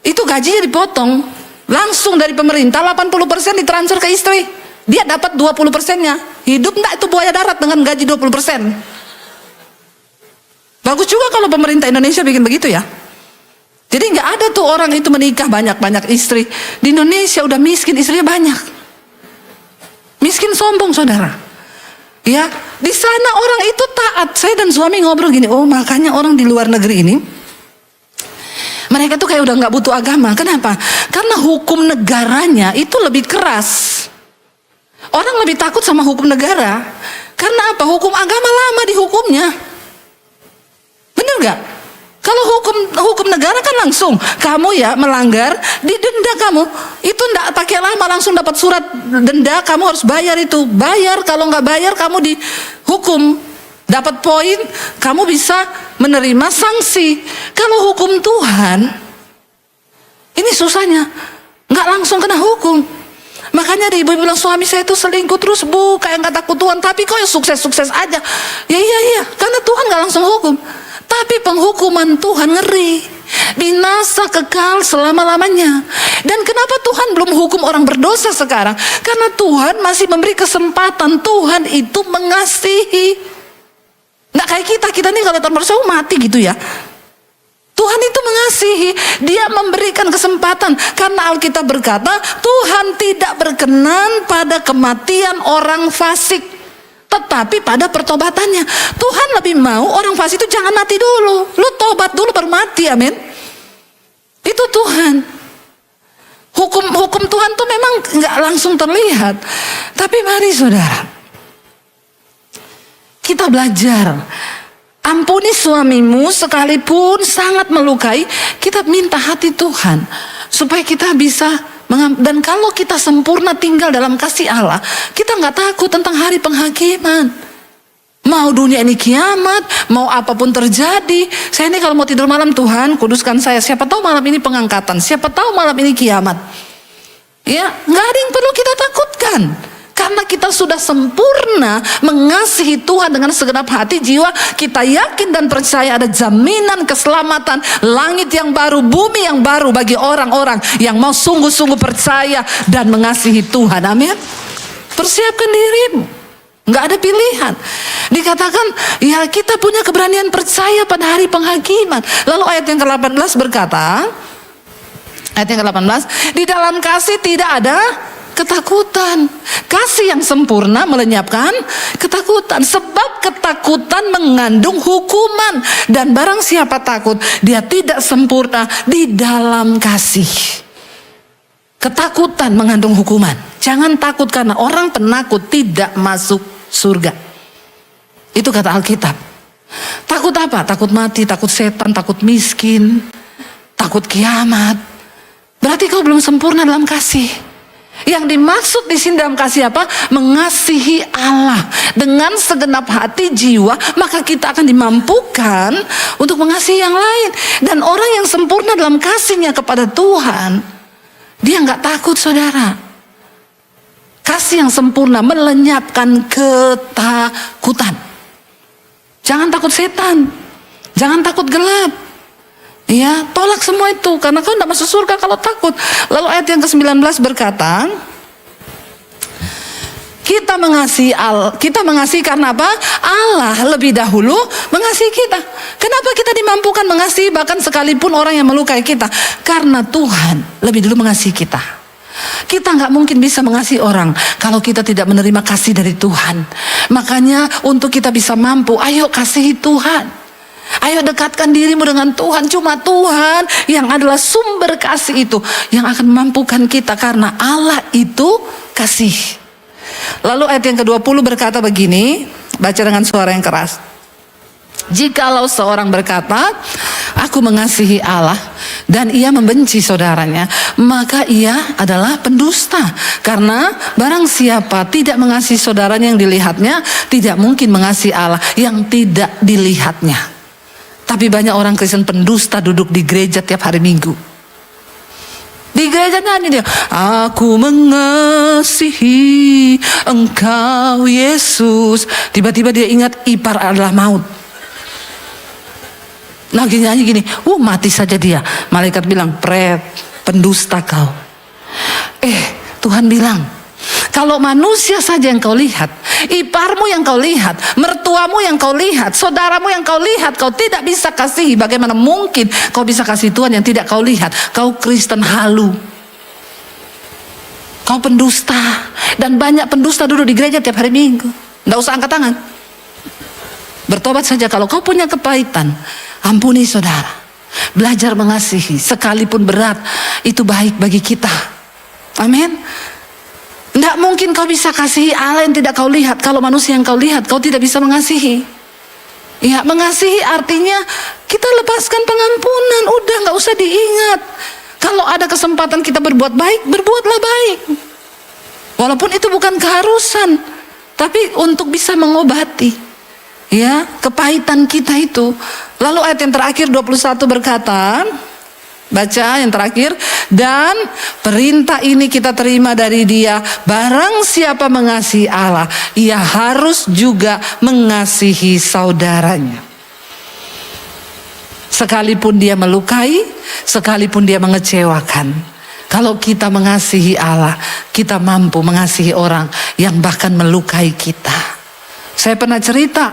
itu gajinya dipotong langsung dari pemerintah, 80% ditransfer ke istri. Dia dapat 20%-nya. Hidup enggak itu buaya darat dengan gaji 20%. Bagus juga kalau pemerintah Indonesia bikin begitu ya. Jadi nggak ada tuh orang itu menikah banyak-banyak istri. Di Indonesia udah miskin, istrinya banyak. Miskin sombong, saudara. Ya, di sana orang itu taat. Saya dan suami ngobrol gini, oh makanya orang di luar negeri ini, mereka tuh kayak udah nggak butuh agama. Kenapa? Karena hukum negaranya itu lebih keras. Orang lebih takut sama hukum negara. Karena apa? Hukum agama lama dihukumnya. Bener nggak? Kalau hukum negara kan langsung, kamu ya melanggar, didenda kamu. Itu ndak pakai lama, langsung dapat surat denda, kamu harus bayar itu. Bayar, kalau nggak bayar kamu dihukum. Dapat poin, kamu bisa menerima sanksi. Kalau hukum Tuhan, ini susahnya, nggak langsung kena hukum. Makanya di ibu-ibu bilang suami saya itu selingkuh terus, bu, kayak nggak takut Tuhan, tapi kok yang sukses-sukses aja. Ya iya, karena Tuhan nggak langsung hukum. Tapi penghukuman Tuhan ngeri, binasa kekal selama-lamanya. Dan kenapa Tuhan belum hukum orang berdosa sekarang? Karena Tuhan masih memberi kesempatan. Tuhan itu mengasihi. Nggak kayak kita nih kalau tahun berdosa mati gitu ya. Tuhan itu mengasihi, Dia memberikan kesempatan. Karena Alkitab berkata, Tuhan tidak berkenan pada kematian orang fasik, tetapi pada pertobatannya. Tuhan lebih mau orang fasik itu jangan mati dulu, lu tobat dulu baru mati, amin. Itu Tuhan. Hukum Tuhan tuh memang nggak langsung terlihat. Tapi mari saudara, kita belajar. Ampuni suamimu sekalipun sangat melukai. Kita minta hati Tuhan supaya kita bisa dan kalau kita sempurna tinggal dalam kasih Allah, kita nggak takut tentang hari penghakiman. Mau dunia ini kiamat, mau apapun terjadi. Saya ini kalau mau tidur malam, Tuhan kuduskan saya. Siapa tahu malam ini pengangkatan, siapa tahu malam ini kiamat. Ya, nggak ada yang perlu kita takutkan. Karena kita sudah sempurna mengasihi Tuhan dengan segenap hati jiwa, kita yakin dan percaya ada jaminan keselamatan, langit yang baru, bumi yang baru bagi orang-orang yang mau sungguh-sungguh percaya dan mengasihi Tuhan. Amin. Persiapkan dirimu. Nggak ada pilihan. Dikatakan ya kita punya keberanian percaya pada hari penghakiman. Lalu ayat yang ke-18 berkata, ayat yang ke-18, di dalam kasih tidak ada ketakutan. Kasih yang sempurna melenyapkan ketakutan. Sebab ketakutan mengandung hukuman. Dan barang siapa takut, dia tidak sempurna di dalam kasih. Ketakutan mengandung hukuman. Jangan takut karena orang penakut tidak masuk surga. Itu kata Alkitab. Takut apa? Takut mati, takut setan, takut miskin, takut kiamat. Berarti kau belum sempurna dalam kasih. Yang dimaksud di sini dalam kasih apa? Mengasihi Allah dengan segenap hati jiwa, maka kita akan dimampukan untuk mengasihi yang lain. Dan orang yang sempurna dalam kasihnya kepada Tuhan, dia nggak takut, saudara. Kasih yang sempurna melenyapkan ketakutan. Jangan takut setan, jangan takut gelap. Ya, tolak semua itu karena kau tidak masuk surga kalau takut. Lalu ayat yang ke-19 berkata, kita mengasihi karena apa? Allah lebih dahulu mengasihi kita. Kenapa kita dimampukan mengasihi bahkan sekalipun orang yang melukai kita? Karena Tuhan lebih dulu mengasihi kita. Kita nggak mungkin bisa mengasihi orang kalau kita tidak menerima kasih dari Tuhan. Makanya untuk kita bisa mampu, ayo kasihi Tuhan. Ayo dekatkan dirimu dengan Tuhan. Cuma Tuhan yang adalah sumber kasih itu yang akan memampukan kita karena Allah itu kasih. Lalu ayat yang ke-20 berkata begini, baca dengan suara yang keras. Jikalau seorang berkata, aku mengasihi Allah dan ia membenci saudaranya, maka ia adalah pendusta. Karena barang siapa tidak mengasihi saudaranya yang dilihatnya, tidak mungkin mengasihi Allah yang tidak dilihatnya. Tapi banyak orang Kristen pendusta duduk di gereja tiap hari Minggu. Di gereja nyanyi dia, aku mengasihi engkau Yesus. Tiba-tiba dia ingat ipar adalah maut. Lagi nyanyi gini, mati saja dia. Malaikat bilang, pret, pendusta kau. Tuhan bilang, kalau manusia saja yang kau lihat, iparmu yang kau lihat, mertuamu yang kau lihat, saudaramu yang kau lihat, kau tidak bisa kasihi, bagaimana mungkin kau bisa kasih Tuhan yang tidak kau lihat? Kau Kristen halu, kau pendusta. Dan banyak pendusta duduk di gereja tiap hari Minggu. Tidak usah angkat tangan, bertobat saja. Kalau kau punya kepahitan, ampuni saudara. Belajar mengasihi sekalipun berat, itu baik bagi kita. Amin. Tidak mungkin kau bisa kasihi Allah yang tidak kau lihat. Kalau manusia yang kau lihat, kau tidak bisa mengasihi. Ya, mengasihi artinya kita lepaskan pengampunan. Udah, gak usah diingat. Kalau ada kesempatan kita berbuat baik, berbuatlah baik. Walaupun itu bukan keharusan, tapi untuk bisa mengobati ya kepahitan kita itu. Lalu ayat yang terakhir 21 berkata, Baca yang terakhir. Dan perintah ini kita terima dari Dia, barang siapa mengasihi Allah, ia harus juga mengasihi saudaranya. Sekalipun dia melukai, sekalipun dia mengecewakan, kalau kita mengasihi Allah, kita mampu mengasihi orang yang bahkan melukai kita. Saya pernah cerita,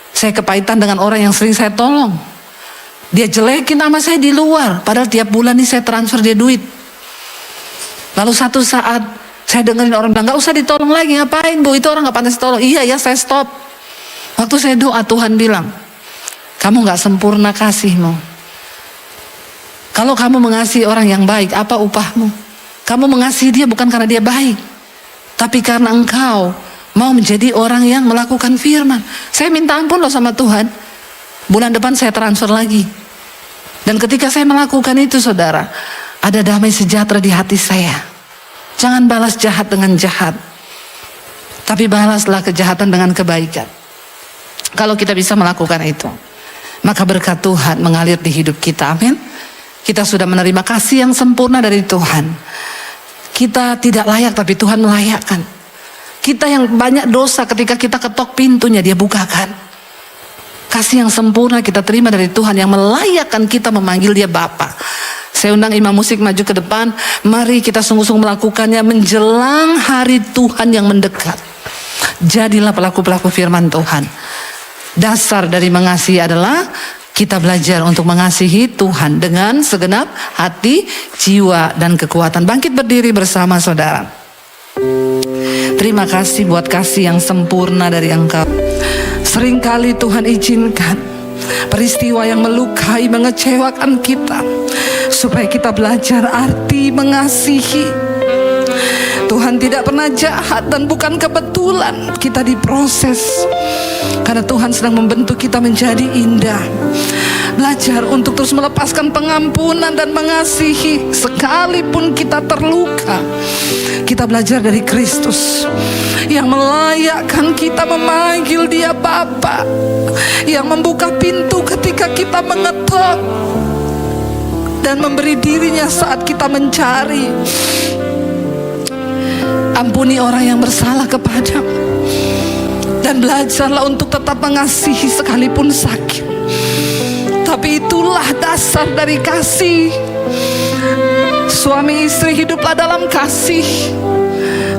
saya kepahitan dengan orang yang sering saya tolong. Dia jelekin nama saya di luar, padahal tiap bulan ini saya transfer dia duit. Lalu satu saat saya dengerin orang bilang, gak usah ditolong lagi, ngapain Bu, itu orang gak pantas ditolong. Iya ya, saya stop. Waktu saya doa, Tuhan bilang, kamu gak sempurna kasihmu. Kalau kamu mengasihi orang yang baik, apa upahmu? Kamu mengasihi dia bukan karena dia baik, tapi karena engkau mau menjadi orang yang melakukan firman. Saya minta ampun loh sama Tuhan. Bulan depan saya transfer lagi. Dan ketika saya melakukan itu, saudara, ada damai sejahtera di hati saya. Jangan balas jahat dengan jahat, tapi balaslah kejahatan dengan kebaikan. Kalau kita bisa melakukan itu, maka berkat Tuhan mengalir di hidup kita. Amin. Kita sudah menerima kasih yang sempurna dari Tuhan. Kita tidak layak, tapi Tuhan melayakkan. Kita yang banyak dosa, ketika kita ketok pintunya, Dia bukakan. Kasih yang sempurna kita terima dari Tuhan yang melayakkan kita memanggil Dia Bapa. Saya undang imam musik maju ke depan. Mari kita sungguh-sungguh melakukannya menjelang hari Tuhan yang mendekat. Jadilah pelaku-pelaku firman Tuhan. Dasar dari mengasihi adalah kita belajar untuk mengasihi Tuhan dengan segenap hati, jiwa, dan kekuatan. Bangkit berdiri bersama saudara. Terima kasih buat kasih yang sempurna dari Engkau. Seringkali Tuhan izinkan peristiwa yang melukai, mengecewakan kita, supaya kita belajar arti mengasihi. Tuhan tidak pernah jahat dan bukan kebetulan kita diproses, karena Tuhan sedang membentuk kita menjadi indah. Belajar untuk terus melepaskan pengampunan dan mengasihi sekalipun kita terluka. Kita belajar dari Kristus yang melayakkan kita memanggil Dia Bapa, yang membuka pintu ketika kita mengetok, dan memberi dirinya saat kita mencari. Ampuni orang yang bersalah kepadamu, dan belajarlah untuk tetap mengasihi sekalipun sakit. Tapi itulah dasar dari kasih. Suami istri hiduplah dalam kasih.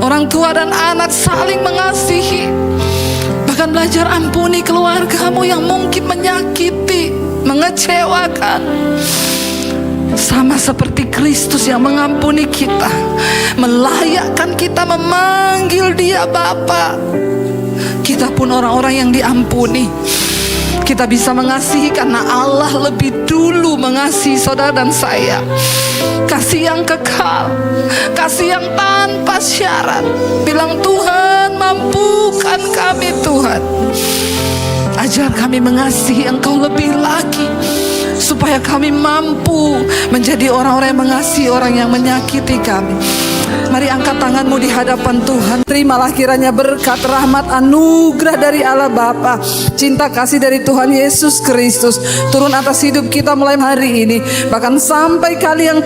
Orang tua dan anak saling mengasihi. Bahkan belajar ampuni keluargamu yang mungkin menyakiti, mengecewakan. Sama seperti Kristus yang mengampuni kita, melayakkan kita memanggil Dia Bapa. Kita pun orang-orang yang diampuni. Kita bisa mengasihi karena Allah lebih dulu mengasihi saudara dan saya. Kasih yang kekal, kasih yang tanpa syarat. Bilang, Tuhan, mampukan kami Tuhan. Ajar kami mengasihi Engkau lebih lagi, supaya kami mampu menjadi orang-orang yang mengasihi orang yang menyakiti kami. Mari angkat tanganmu di hadapan Tuhan. Terimalah kiranya berkat, rahmat, anugerah dari Allah Bapa, cinta kasih dari Tuhan Yesus Kristus turun atas hidup kita mulai hari ini, bahkan sampai kali yang